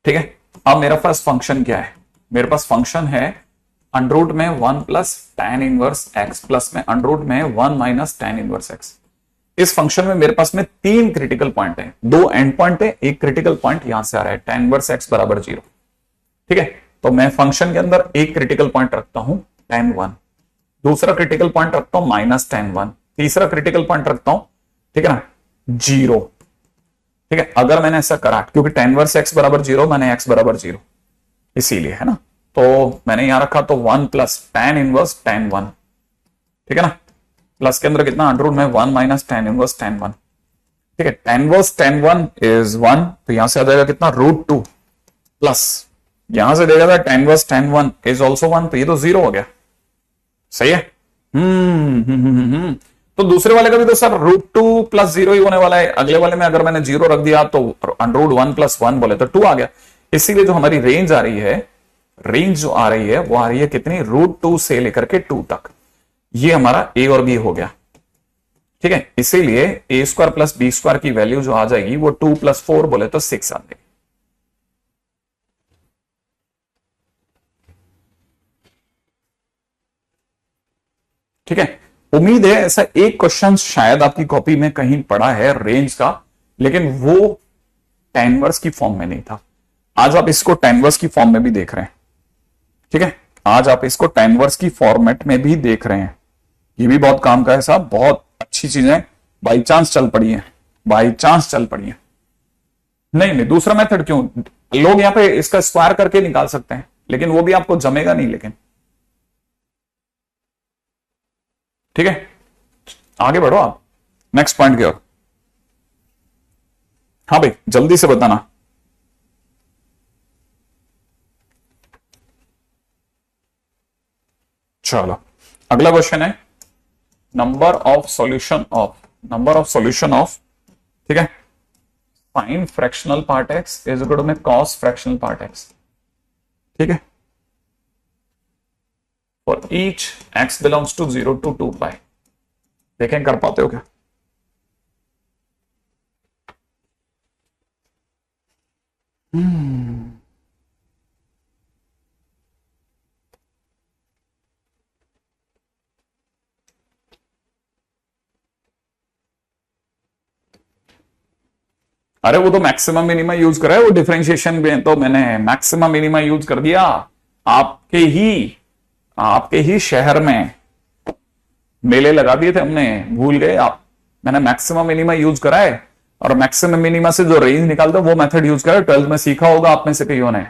ठीक है। अब मेरा पास फंक्शन क्या है? मेरे पास फंक्शन है अंडर रूट में 1 plus tan inverse x plus में अंडर रूट में 1 माइनस tan इनवर्स x। इस फंक्शन में मेरे पास में 3 क्रिटिकल पॉइंट है, 2 एंड पॉइंट है, एक क्रिटिकल पॉइंट यहां से आ रहा है tan इनवर्स x बराबर 0, ठीक है। तो मैं फंक्शन के अंदर एक क्रिटिकल पॉइंट रखता हूं tan 1, दूसरा क्रिटिकल पॉइंट रखता हूं -tan 1, तीसरा क्रिटिकल पॉइंट रखता हूं, ठीक है ना, 0, ठीक है। अगर मैंने ऐसा करा, क्योंकि tan इनवर्स x बराबर 0 मैंने x बराबर 0, इसीलिए, है ना। तो मैंने यहां रखा तो 1 प्लस tan इनवर्स tan 1, ठीक है ना, प्लस के अंदर कितना अंडर रूट में 1 माइनस tan इनवर्स tan 1, ठीक है। tan इनवर्स tan 1 इज 1, तो यहां से आ जाएगा कितना √2 प्लस यहां से देखा था tan inverse tan 1 is also 1, तो ये तो 0 हो गया, सही है। तो दूसरे वाले का भी तो सर √2 प्लस 0 ही होने वाला है। अगले वाले में अगर मैंने 0 रख दिया तो अंडर रूट 1 प्लस 1 बोले तो 2 आ गया। इसीलिए जो हमारी रेंज आ रही है, रेंज जो आ रही है वो आ रही है कितनी, √2 से लेकर के 2 तक। ये हमारा ए और बी हो गया, ठीक है। इसीलिए ए स्क्वायर प्लस बी स्क्वायर की वैल्यू जो आ जाएगी वो 2 प्लस 4 बोले तो 6 आ जाएगी। ठीक है, उम्मीद है ऐसा एक क्वेश्चन शायद आपकी कॉपी में कहीं पड़ा है रेंज का, लेकिन वो tan इनवर्स की फॉर्म में नहीं था। आज आप इसको tan इनवर्स की फॉर्म में भी देख रहे हैं, ठीक है। आज आप इसको tan इनवर्स की फॉर्मेट में भी देख रहे हैं। ये भी बहुत काम का है साहब, बहुत अच्छी चीजें बाई चांस चल पड़ी है, बाई चांस चल पड़ी है। नहीं नहीं, दूसरा मेथड क्यों, लोग यहां पे इसका स्क्वायर करके निकाल सकते हैं, लेकिन वो भी आपको जमेगा नहीं, लेकिन ठीक है। आगे बढ़ो आप नेक्स्ट पॉइंट की ओर। हाँ भाई जल्दी से बताना। चलो अगला क्वेश्चन है नंबर ऑफ सॉल्यूशन ऑफ, ठीक है, sine fractional part x is equal to में कॉस फ्रैक्शनल पार्ट एक्स, ठीक है, for each x belongs to 0 to 2 pi. देखें कर पाते हो क्या? अरे वो तो मैक्सिमम मिनिमा यूज करा है, वो डिफरेंशिएशन में तो मैंने मैक्सिमम मिनिमा यूज कर दिया। आपके ही शहर में मेले लगा दिए थे हमने, भूल गए आप? मैंने मैक्सिमम मिनिमा यूज करा है। और मैक्सिमम मिनिमा से जो रेंज निकालते हैं वो मेथड यूज करें, 12th में सीखा होगा आप में से कईयों ने।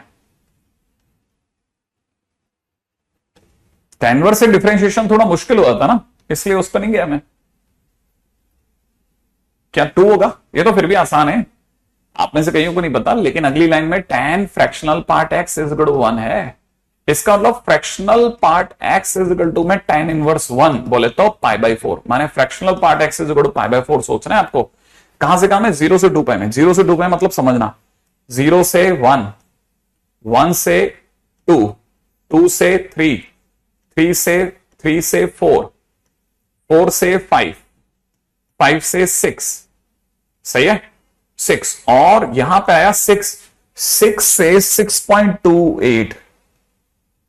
tan इनवर्स से डिफरेंशिएशन थोड़ा मुश्किल हुआ था ना, इसलिए उस पर नहीं गया मैं। क्या 2 होगा? ये तो फिर भी आसान है, आप में से कईयों को नहीं पता, लेकिन अगली लाइन में tan fractional part x is equal to 1 है। इसका मतलब fractional part x is equal to में tan इनवर्स 1 बोले तो π/4, माने fractional part x is equal to π/4 सोचना है आपको। कहां से कहां में? 0 से 2 पाई में। 0 से 2 पाई मतलब समझना, 0 से 1, 1 से 2, 2 से 3, 3 से 4, 4 से 5, 5 से 6, सही है 6, और यहां पे आया 6, 6 से 6.28,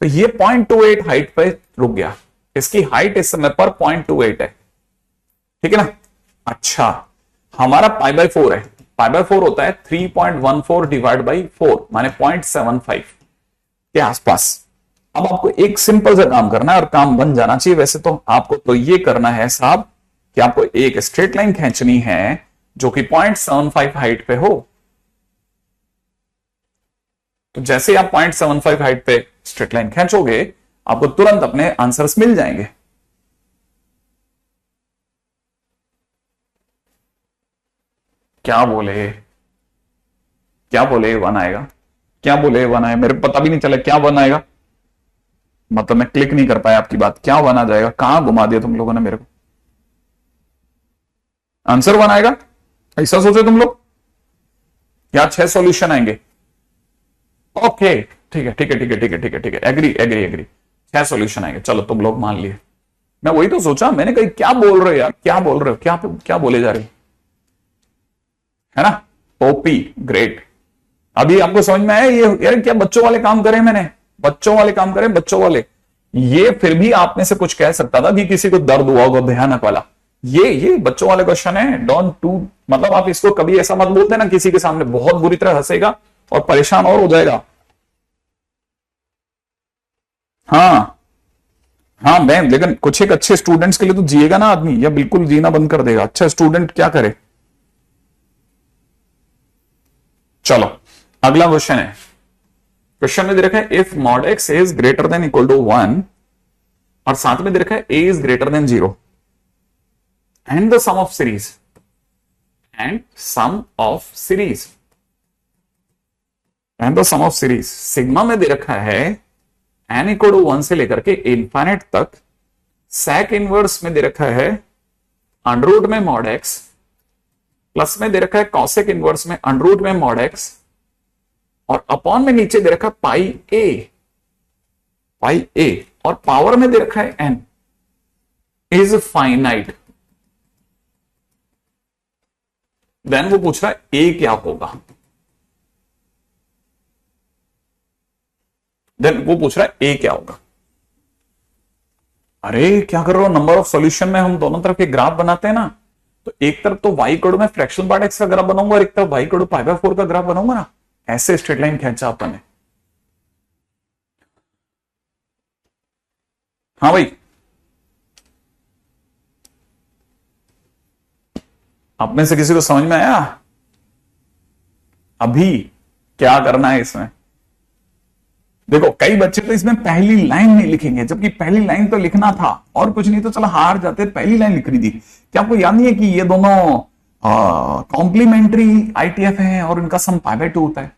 तो ये 0.28 हाइट पे रुक गया। इसकी हाइट इस समय पर 0.28 है, ठीक है ना। अच्छा, हमारा π/4 है, π/4 होता है 3.14 डिवाइड बाई 4, माने 0.75 के आसपास। अब आपको एक सिंपल सा काम करना है और काम बन जाना चाहिए वैसे तो। आपको तो ये करना है साहब कि आपको एक स्ट्रेट लाइन खींचनी है जो कि 0.75 हाइट पे हो। तो जैसे आप 0.75 हाइट पे स्ट्रेट लाइन खींचोगे आपको तुरंत अपने आंसर्स मिल जाएंगे। क्या बोले? क्या बोले? 1 आएगा? क्या बोले 1 आएगा? मेरे को पता भी नहीं चला क्या 1 आएगा, मतलब मैं क्लिक नहीं कर पाया आपकी बात। क्या 1 आ जाएगा? कहां घुमा दिया तुम लोगों ने मेरे को? आंसर 1 आएगा ऐसा सोचे तुम लोग? या 6 सॉल्यूशन आएंगे? ओके ठीक है ठीक है ठीक है ठीक है ठीक है ठीक है, एग्री एग्री एग्री, 6 सॉल्यूशन आएंगे, चलो तुम लोग मान लिए। मैं वही तो सोचा, मैंने कहा क्या बोल रहे हो यार, क्या बोल रहे हो, क्या बोले जा रहे हो, है ना। OP great. अभी आपको समझ में आया ये यार क्या बच्चों वाले काम करे मैंने, बच्चों वाले काम करे, बच्चों वाले। ये फिर भी आप में से कुछ कह सकता था कि किसी को दर्द हुआ होगा भयानक वाला, ये बच्चों वाले क्वेश्चन है। डोंट टू मतलब आप इसको कभी ऐसा मत बोलते ना किसी के सामने, बहुत बुरी तरह हंसेगा और परेशान और हो जाएगा। हाँ हाँ मैम, लेकिन कुछ एक अच्छे स्टूडेंट्स के लिए तो जिएगा ना आदमी, या बिल्कुल जीना बंद कर देगा। अच्छा स्टूडेंट क्या करे? चलो अगला क्वेश्चन है। क्वेश्चन में दे रखा है if mod x is greater than equal to 1 और साथ में दे रखा है a is greater than 0 and the sum of series and sum of series and the sum of series. Sigma में दे रखा है एन इक्वल टू 1 से लेकर के इनफाइनाइट तक। सेक इनवर्स में दे रखा है अंडर रूट में मॉड एक्स, प्लस में दे रखा है कॉसेक इनवर्स में अंडर रूट में मॉड एक्स, और अपॉन में नीचे दे रखा है पाई ए, और पावर में दे रखा है एन इज फाइनाइट। देन वो पूछ रहा है ए क्या होगा, देन वो पूछ रहा है ए क्या होगा। अरे क्या कर रहे हो, नंबर ऑफ सॉल्यूशन में हम दोनों तरफ एक ग्राफ बनाते हैं ना, तो एक तरफ तो y इक्वल टू में फ्रैक्शनल पार्ट x का ग्राफ बनाऊंगा और एक तरफ y इक्वल टू π/4 का ग्राफ बनाऊंगा ना, ऐसे स्ट्रेट लाइन खींचा अपन ने। हाँ भाई, आप में से किसी को समझ में आया? अभी क्या करना है इसमें? देखो कई बच्चे तो इसमें पहली लाइन नहीं लिखेंगे, जबकि पहली लाइन तो लिखना था, और कुछ नहीं तो चलो हार जाते, पहली लाइन लिख रही थी। क्या आपको याद नहीं है कि ये दोनों कॉम्प्लीमेंट्री आईटीएफ हैं और इनका सम π/2 होता है?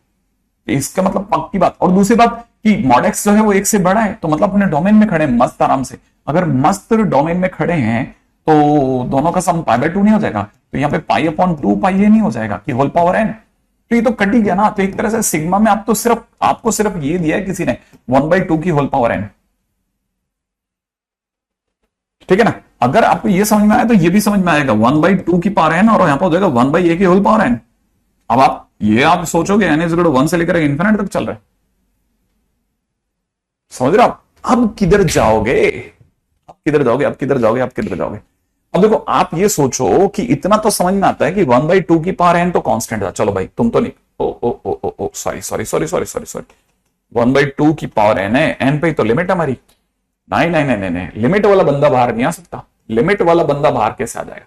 इसका मतलब पक्की बात। और दूसरी बात कि मॉड एक्स जो है वो 1 से बड़ा है, तो मतलब अपने डोमेन में खड़े हैं मस्त आराम से। अगर मस्त डोमेन में खड़े हैं तो दोनों का सम π/2 नहीं हो जाएगा, तो यहाँ पे π/2 पाई नहीं हो जाएगा कि होल पावर n, तो ये तो कट ही गया ना। तो एक तरह से सिग्मा में आपको सिर्फ ये दिया है किसी ने 1/2 की होल पावर n, ठीक है ना। अगर आपको ये समझ में आया तो ये भी समझ में आएगा 1/2 की पावर n, और यहां पर हो जाएगा 1/a की होल पावर n। अब आप सोचोगे n इज इक्वल टू 1 से लेकर इन्फिनिट तक चल रहा है, समझ रहे हो आप? अब किधर जाओगे, अब किधर जाओगे, अब किधर जाओगे, अब किधर जाओगे? अब देखो आप ये सोचो कि इतना तो समझ में आता है कि 1/2 की पावर n तो कांस्टेंट था। चलो भाई तुम तो नहीं, ओ सॉरी 1/2 की पावर n है, n पे तो लिमिट हमारी। नहीं, लिमिट वाला बंदा बाहर नहीं आ सकता, लिमिट वाला बंदा बाहर कैसे आ जाएगा?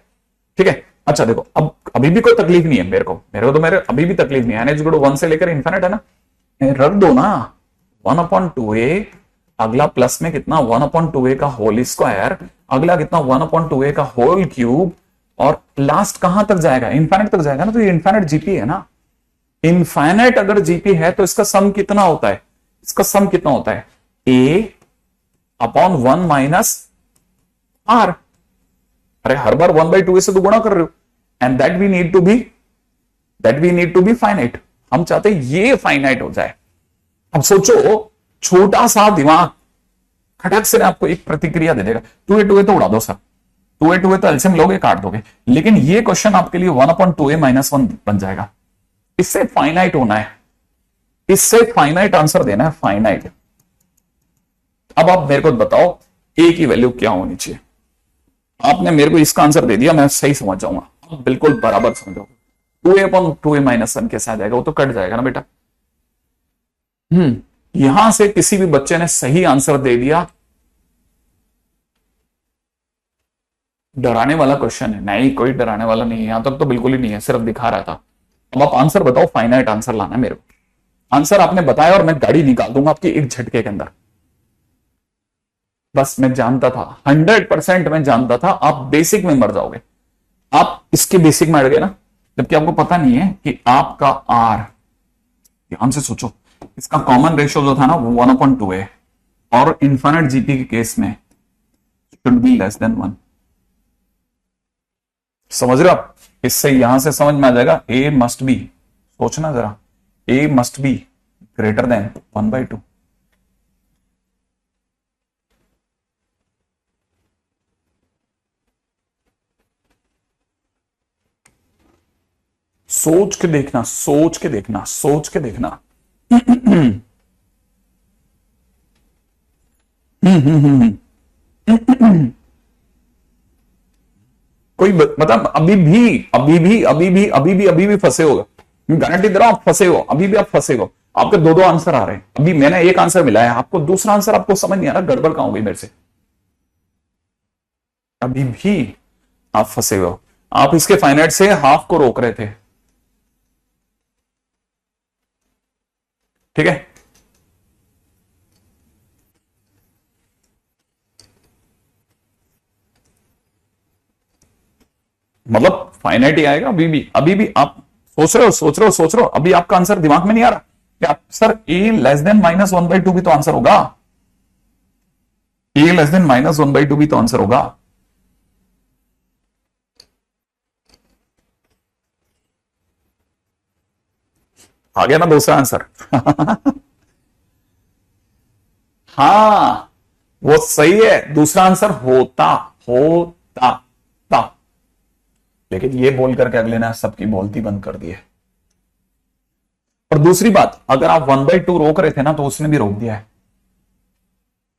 ठीक है, अच्छा देखो, अब अभी भी कोई तकलीफ नहीं है मेरे को तो मेरे अभी भी तकलीफ नहीं है, एन इज गुड 1 से लेकर इन्फिनिट है ना, रख दो ना 1/2a, अगला प्लस में कितना 1/2a का होल स्क्वायर, अगला कितना 1/2a का होल क्यूब, और लास्ट कहां तक जाएगा, इन्फिनिट तक जाएगा ना, तो ये इन्फिनिट जीपी है ना, इन्फिनिट अगर जीपी है तो इसका सम कितना होता है, इसका सम कितना होता है a/1 माइनस r, अरे हर बार 1/2a से तो गुणा कर रहे हो, and that we need to be finite, हम चाहते हैं ये फाइनाइट हो जाए। अब सोचो, छोटा सा दिमाग खटक से आपको एक प्रतिक्रिया दे देगा, 2a तो उड़ा दो सर, 2a तो एलसीएम लोगे काट दोगे, लेकिन ये क्वेश्चन आपके लिए 1/2a माइनस 1 बन जाएगा, इससे फाइनाइट होना है, इससे फाइनाइट आंसर देना है, फाइनाइट। अब आप मेरे को बताओ a की वैल्यू क्या होनी चाहिए, आपने मेरे को इसका आंसर दे दिया, मैं सही समझ जाऊंगा, आप बिल्कुल बराबर समझोगे, 2a/2a माइनस 1 कैसे आ जाएगा, वो तो कट जाएगा ना बेटा। यहां से किसी भी बच्चे ने सही आंसर दे दिया, डराने वाला क्वेश्चन है, नहीं कोई डराने वाला नहीं है, यहां तक तो बिल्कुल ही नहीं है, सिर्फ दिखा रहा था। अब आप आंसर बताओ, फाइनाइट आंसर लाना है मेरे को, आंसर आपने बताया और मैं गाड़ी निकाल दूंगा आपकी एक झटके के अंदर। बस मैं जानता था, 100% मैं जानता था आप बेसिक में मर जाओगे, आप इसके बेसिक में अड़ गए ना, जबकि आपको पता नहीं है कि आपका आर, ध्यान से सोचो, इसका कॉमन रेशियो जो था ना वो 1/2a, और इन्फिनिट जीपी के केस में शुड बी लेस देन 1, समझ रहे हो आप, इससे यहां से समझ में आ जाएगा a मस्ट बी, सोचना जरा, a must be greater then 1/2। सोच के देखना, सोच के देखना, सोच के देखना। कोई मतलब अभी भी फंसे होगा, गारंटी दे रहा हूं आप फंसे हो, अभी भी आप फंसे हो, आपके दो आंसर आ रहे हैं, अभी मैंने एक आंसर मिला है आपको, दूसरा आंसर आपको समझ नहीं आ रहा, गड़बड़ कहां हो गई मेरे से, अभी भी आप फंसे हो, आप इसके फाइनाइट से हाफ को रोक रहे थे, ठीक है। मतलब फाइनाइट ही आएगा, अभी भी आप सोच रहे हो, अभी आपका आंसर दिमाग में नहीं आ रहा कि आप सर ए लेस देन माइनस 1/2 भी तो आंसर होगा, ए लेस देन माइनस 1/2 भी तो आंसर होगा। आ गया ना दूसरा आंसर। हाँ वो सही है, दूसरा आंसर होता होता था, लेकिन ये बोल करके अगले ने सबकी बोलती बंद कर दी है। और दूसरी बात, अगर आप 1/2 रोक रहे थे ना, तो उसने भी रोक दिया है,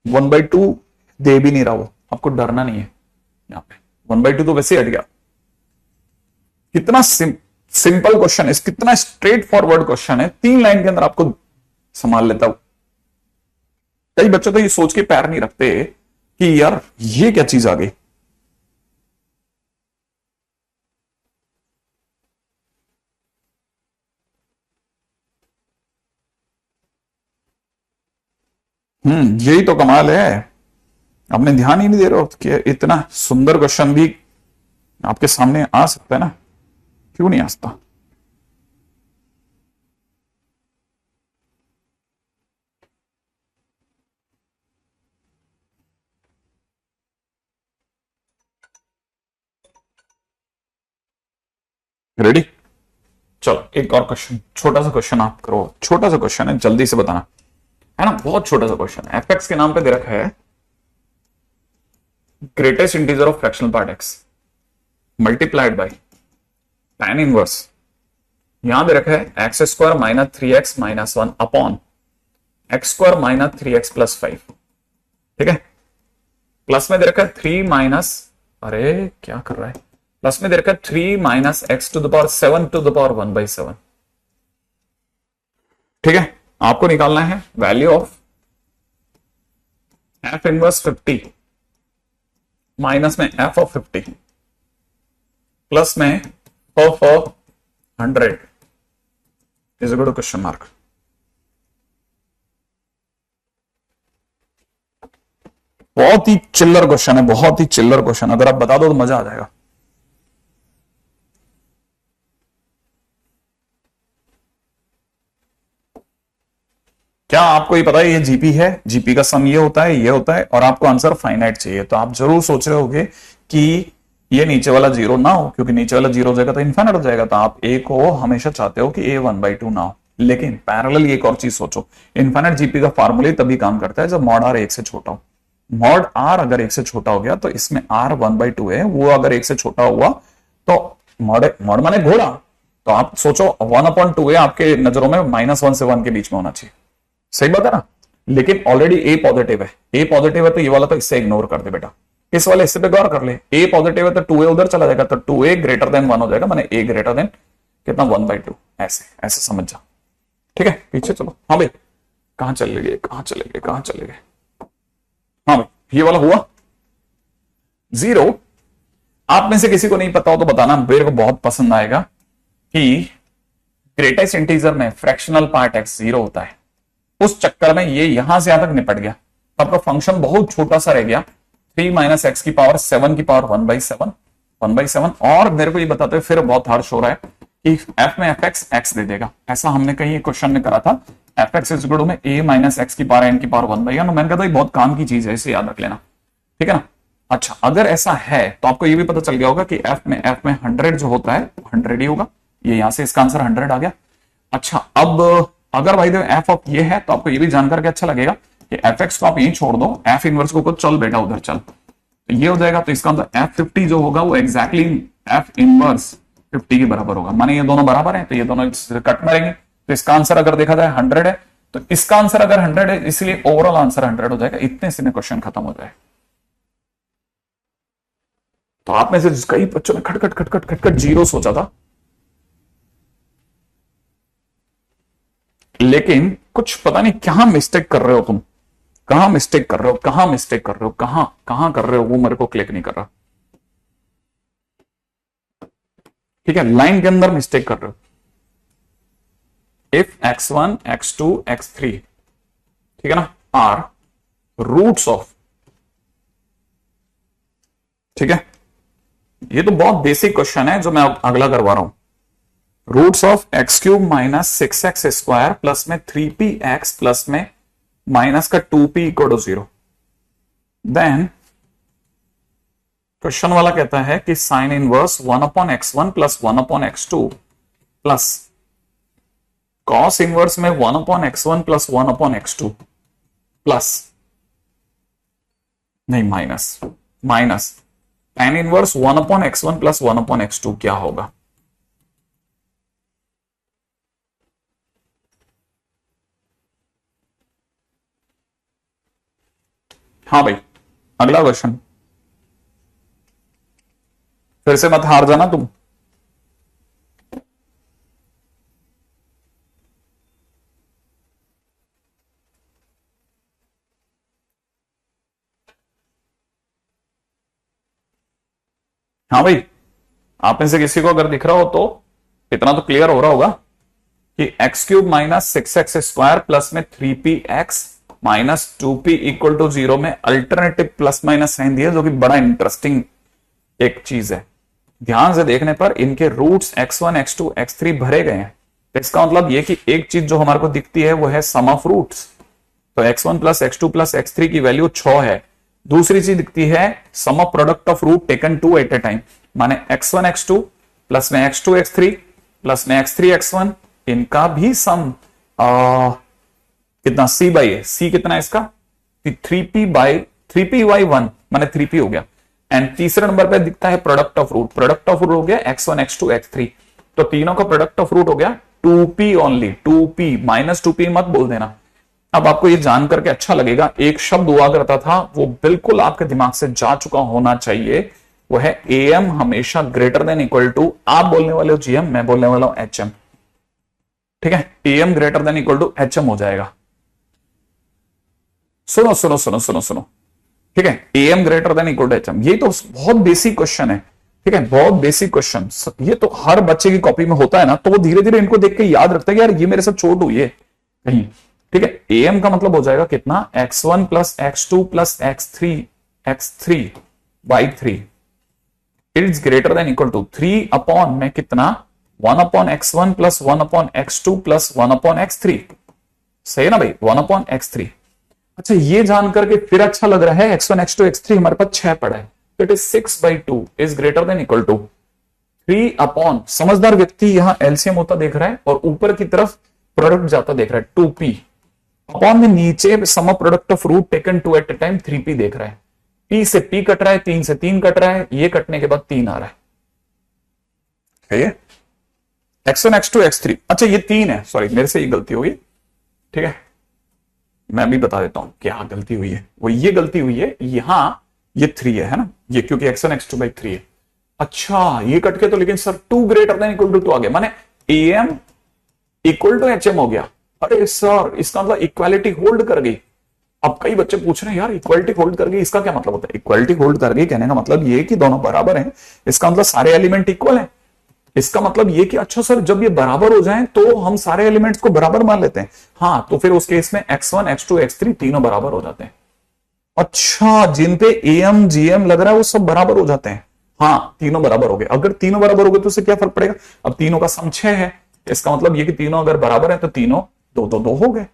1/2 दे भी नहीं रहा वो, आपको डरना नहीं है, यहां पे 1/2 तो वैसे हट गया। कितना सिंपल क्वेश्चन है, कितना स्ट्रेट फॉरवर्ड क्वेश्चन है, 3 लाइन के अंदर आपको संभाल लेता हूं। कई बच्चे तो ये सोच के पैर नहीं रखते कि यार ये क्या चीज आ गई, यही तो कमाल है, आपने ध्यान ही नहीं दे रहे हो कि इतना सुंदर क्वेश्चन भी आपके सामने आ सकता है ना, क्यों नहीं आ सकता। रेडी, चलो एक और क्वेश्चन, छोटा सा क्वेश्चन आप करो, छोटा सा क्वेश्चन है, जल्दी से बताना, है ना, बहुत छोटा सा क्वेश्चन है, एफ के नाम पे दे रखा है greatest integer of fractional part x multiplied by tan inverse, यहां दे रखा है x² minus 3x minus 1 upon x² minus 3x plus 5, ठीक है, प्लस में दे रखा है 3 माइनस, अरे क्या कर रहा है, प्लस में दे रखा है 3 minus x to the power 7 to the power 1/7, ठीक है। आपको निकालना है value of f inverse 50 minus में f ऑफ 50, प्लस में 100 is equal to question mark. बहुत ही चिल्लर क्वेश्चन है, बहुत ही चिल्लर क्वेश्चन। अगर आप बता दो तो मजा आ जाएगा। क्या आपको ये पता है ये जीपी है, जीपी का सम ये होता है, ये होता है, और आपको आंसर फाइनाइट चाहिए, तो आप जरूर सोच रहे होगे कि ये नीचे वाला जीरो ना हो, क्योंकि नीचे वाला जीरो हो जाएगा तो इनफाइनाइट हो जाएगा, तो आप ए को हमेशा चाहते हो कि ए 1/2 ना हो। लेकिन पैरेलल एक और चीज सोचो, इनफाइनाइट जीपी का फॉर्मूला तभी काम करता है जब मॉड आर 1 से छोटा हो। मॉड आर अगर 1 से छोटा हो गया तो इसमें आर 1/2 है, वो अगर 1 से छोटा हुआ तो मॉड मॉड माने घोड़ा, तो आप सोचो 1/2 है आपके नजरों में -1 से 1 के बीच में होना चाहिए। सही बात है ना। लेकिन ऑलरेडी ए पॉजिटिव है, ए पॉजिटिव है तो ये वाला तो इससे इग्नोर कर दे बेटा, इस वाले इससे पे गौर कर ले। ए पॉजिटिव है तो 2a उधर चला जाएगा, तो 2a ग्रेटर देन 1 हो जाएगा, माने a ग्रेटर देन कितना 1/2। ऐसे ऐसे समझ जा, ठीक है। पीछे चलो। हाँ भाई, कहां चले गए, कहां चले गए, कहां चले गए। हाँ भाई, ये वाला हुआ जीरो। आप में से किसी को नहीं पता हो तो बताना, मेरे को बहुत पसंद आएगा कि ग्रेटेस्ट इंटीजर में फ्रैक्शनल पार्ट x 0 होता है। उस चक्कर में ये यहां से यहां तक निपट गया, तो आपका फंक्शन बहुत छोटा सा रह गया, 3 - x की पावर 7 की पावर 1/7। और मेरे को ये बताते हुए फिर बहुत हार्श हो रहा है कि f में fx x दे देगा। ऐसा हमने कहीं क्वेश्चन में करा था, fx इज इक्वल टू में a - x की पावर n की पावर 1/n। मैंने कहा था ये बहुत काम की चीज है, इसे याद रख लेना, ठीक है ना। अच्छा, अगर ऐसा है तो आपको ये भी पता चल गया होगा कि f में 100 जो होता है 100 ही होगा। ये यहां से इसका आंसर 100 आ गया। अच्छा, अब अगर भाई एफ ऑफ ये है तो आपको ये भी जानकर के अच्छा लगेगा कि एफ एक्स को आप यहीं छोड़ दो, एफ इनवर्स को चल बेटा उधर चल, तो ये हो जाएगा। तो इसका मतलब F50 जो होगा वो एग्जैक्टली F इनवर्स 50 के बराबर होगा। माने ये दोनों बराबर है तो ये दोनों कट मारेंगे, तो इसका आंसर अगर देखा जाए 100 है, तो इसका आंसर अगर 100 है, इसलिए ओवरऑल आंसर 100 हो जाएगा। इतने से क्वेश्चन खत्म हो जाए। तो आप में से कई बच्चों ने खटखट खटखट खटखट जीरो सोचा था, लेकिन कुछ पता नहीं कहां मिस्टेक कर रहे हो तुम, कहां मिस्टेक कर रहे हो, कहां मिस्टेक कर रहे हो, कहां कहां कर रहे हो, वो मेरे को क्लिक नहीं कर रहा। ठीक है, लाइन के अंदर मिस्टेक कर रहे हो। इफ x1 x2 x3, ठीक है ना, आर रूट्स ऑफ, ठीक है, ये तो बहुत बेसिक क्वेश्चन है जो मैं अगला करवा रहा हूं। Roots of x³ minus 6x square plus में 3px प्लस में माइनस का 2p equal to 0। Then question वाला कहता है कि sine inverse 1/x1 plus 1/x2 plus cos inverse में 1/x1 प्लस 1/x2 प्लस नहीं minus tan inverse 1/x1 plus 1/x2 क्या होगा। हाँ भाई, अगला क्वेश्चन, फिर से मत हार जाना तुम। हाँ भाई, आप में से किसी को अगर दिख रहा हो तो इतना तो क्लियर हो रहा होगा कि x³ minus 6x square plus में 3px minus 2p equal to 0 में अल्टरनेटिव प्लस माइनस साइन दिया, जो कि बड़ा इंटरेस्टिंग एक चीज है। ध्यान से देखने पर इनके रूट्स x1 x2 x3 भरे गए हैं, तो इसका मतलब ये कि एक चीज जो हमारे को दिखती है वो है सम ऑफ रूट्स। तो x1 plus x2 plus x3 की वैल्यू 6 है। दूसरी चीज दिखती है sum of product of root taken 2 at a time, माने x1 x2 प्लस में x2 x3 प्लस में x3 x1, इनका भी सम कितना c बाई है, c कितना है इसका 3p/1 माने 3p हो गया। एंड तीसरे नंबर पे दिखता है product of root, product of root हो गया x1 x2 x3, तो तीनों का प्रोडक्ट ऑफ रूट हो गया 2p ओनली, 2p -2p मत बोल देना। अब आपको ये जान करके अच्छा लगेगा, एक शब्द हुआ करता था वो बिल्कुल आपके दिमाग से जा चुका होना चाहिए, वो है am हमेशा ग्रेटर देन इक्वल टू, आप बोलने वाले हो gm, मैं बोलने वाला हूं hm, ठीक है, am greater than equal to hm हो जाएगा। सुनो सुनो सुनो सुनो सुनो, ठीक है, am greater than equal to hm, ये तो बहुत बेसिक क्वेश्चन है। ठीक है, बहुत बेसिक क्वेश्चन, ये तो हर बच्चे की कॉपी में होता है ना, तो वो धीरे धीरे इनको देख के याद रखता है कि यार ये मेरे साथ चोट हुई है कहीं। ठीक है, एम का मतलब हो जाएगा कितना, x1 plus x2 plus x3 by 3 it's greater than equal to 3 upon में कितना, 1 upon x1 plus 1 upon x2 plus 1 upon x3। सही है ना भाई, 1 अपॉन x3। अच्छा, ये जान करके फिर अच्छा लग रहा है, x1 x2 x3 हमारे पास 6 पड़ा है, तो it is 6/2 is greater than equal to 3 upon, समझदार व्यक्ति यहां एलसीएम होता देख रहा है और ऊपर की तरफ प्रोडक्ट जाता देख रहा है 2p अपॉन में नीचे sum of product of root taken 2 at a time 3p देख रहा है। p से p कट रहा है, 3 से 3 कट रहा है, ये कटने के बाद 3 आ रहा है। x1 x2 x3, अच्छा ये 3 है, सॉरी मेरे से ये गलती होगी। ठीक है, मैं भी बता देता हूं क्या गलती हुई है, वो ये गलती हुई है, यहां ये 3 है ना, ये क्योंकि x1 x2 बाई 3 है। अच्छा ये कट के तो लेकिन sir 2 greater than equal to 2 आ गया, माने am इक्वल टू hm हो गया। अरे सर इसका मतलब इक्वालिटी होल्ड कर गई। अब कई बच्चे पूछ रहे हैं यार इक्वालिटी होल्ड कर गई इसका क्या मतलब होता है? इक्वालिटी होल्ड कर गई कहने का मतलब ये कि दोनों बराबर हैं, इसका मतलब सारे एलिमेंट इक्वल हैं। इसका मतलब ये कि अच्छा सर जब ये बराबर हो जाएं तो हम सारे एलिमेंट्स को बराबर मान लेते हैं। हाँ, तो फिर उस केस में x1 x2 x3 तीनों बराबर हो जाते हैं। अच्छा, जिन पे am gm लग रहा है वो सब बराबर हो जाते हैं। हाँ, तीनों बराबर हो गए। अगर तीनों बराबर हो गए तो उससे क्या फर्क पड़ेगा, अब तीनों का सम 6 है, इसका मतलब ये कि तीनों अगर बराबर है तो तीनों 2 हो गए।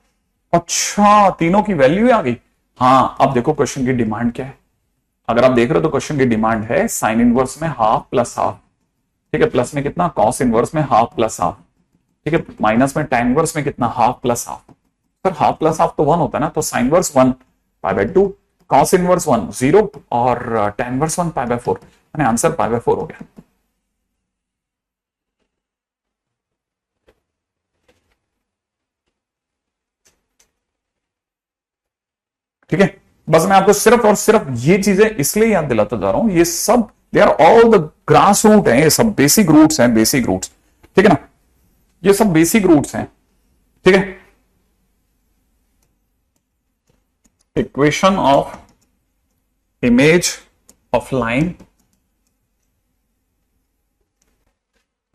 अच्छा, तीनों की वैल्यू आ गई। हाँ, अब देखो क्वेश्चन की डिमांड क्या है। अगर आप देख रहे हो तो क्वेश्चन की डिमांड है साइन इनवर्स में हाफ प्लस हाफ। ठीक है, प्लस में कितना, कॉस इनवर्स में हाफ प्लस हाफ। ठीक है, माइनस में tan इनवर्स में कितना, half plus half. Sir half plus half तो 1 होता है ना, तो साइन इनवर्स 1 π/2, कॉस इनवर्स 1 0 और tan इनवर्स 1 π/4, यानी आंसर π/4 हो गया। ठीक है, बस मैं आपको सिर्फ और सिर्फ ये चीजें इसलिए याद दिलाता जा रहा हूं, ये सब they are all the grass root है, ये सब बेसिक रूट्स हैं, बेसिक रूट्स। ठीक है ना, ये सब बेसिक रूट्स हैं। ठीक है, equation of image of line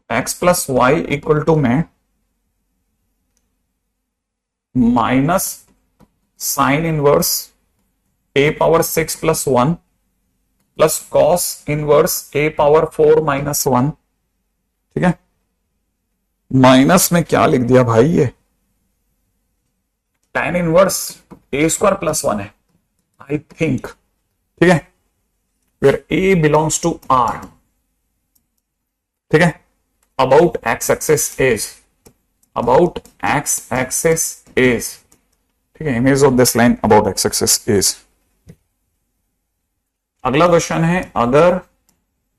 x plus y equal to में minus sine inverse a power 6 plus 1 plus cos inverse a power 4 minus 1। ठीक है, माइनस में क्या लिख दिया भाई, ये tan inverse a square plus 1 है आई थिंक। ठीक है, फिर a बिलोंग्स टू r। ठीक है, about x axis is, about x axis is, ठीक है, image of this line about x axis is. अगला क्वेश्चन है, अगर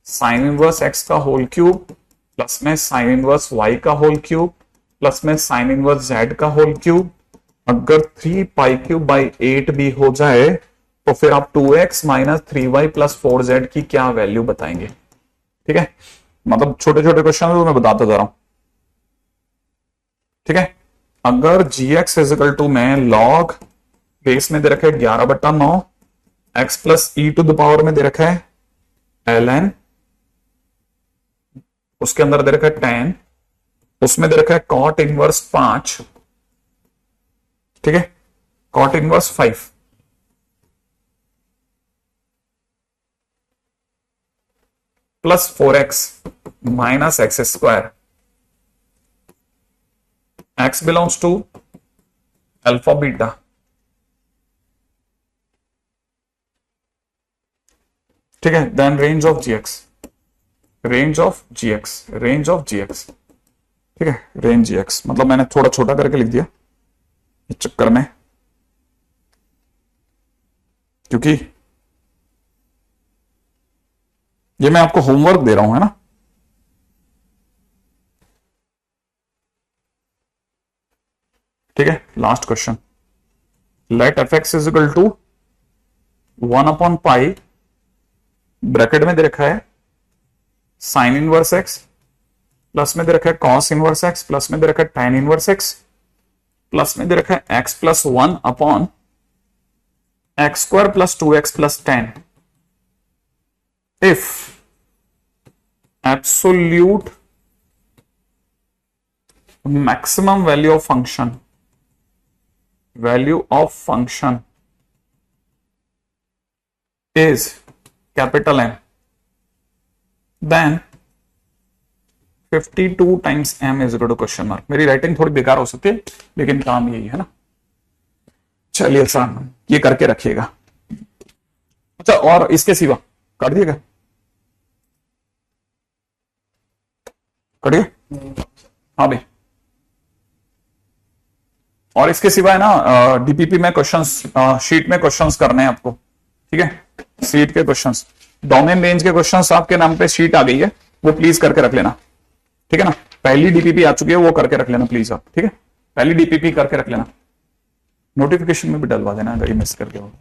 साइन इनवर्स x का होल क्यूब प्लस में साइन इनवर्स y का होल क्यूब प्लस में साइन इनवर्स z का होल क्यूब अगर 3π³ 8 भी हो जाए तो फिर आप 2x minus 3y plus 4z की क्या वैल्यू बताएंगे? ठीक है, मतलब छोटे छोटे क्वेश्चन मैं बताता जा रहा हूं। ठीक है, अगर gx इजिकल टू में लॉग बेस में दे रखा है 11/9, x plus e to the power में दे रखा है ln, उसके अंदर दे रखा है tan, उसमें दे रखा है cot इनवर्स 5। ठीक है, cot inverse 5 plus 4x minus x square, x belongs to alpha beta. ठीक है, then range of gx, range of gx, range of gx। ठीक है, रेंज gx मतलब मैंने थोड़ा छोटा करके लिख दिया इस चक्कर में, क्योंकि ये मैं आपको होमवर्क दे रहा हूं, है ना। ठीक है, last question, let f x is equal to 1/π, bracket में दे रखा है साइन इनवर्स एक्स प्लस में दे रखा है कॉस इनवर्स एक्स प्लस में दे रखा है tan इनवर्स एक्स प्लस में दे रखा है x plus 1 upon x square plus 2x plus 10 if absolute maximum value of function, value of function is capital M, then 52 times M is equal to question mark. मेरी राइटिंग थोड़ी बेकार हो सकती है लेकिन काम यही है ना। चलिए सर ये करके रखिएगा। अच्छा और इसके सिवा कर दिएगा, करिए। हाँ भाई, और इसके सिवा है ना डीपीपी में क्वेश्चंस, शीट में क्वेश्चंस करने हैं आपको, ठीक है। शीट के क्वेश्चंस, डोमेन रेंज के क्वेश्चंस आपके नाम पे शीट आ गई है, वो प्लीज करके रख लेना, ठीक है ना। पहली डीपीपी आ चुकी है, वो करके रख लेना प्लीज आप, ठीक है। पहली डीपीपी करके रख लेना, नोटिफिकेशन में भी डलवा देना अगर ये मिस करके हो।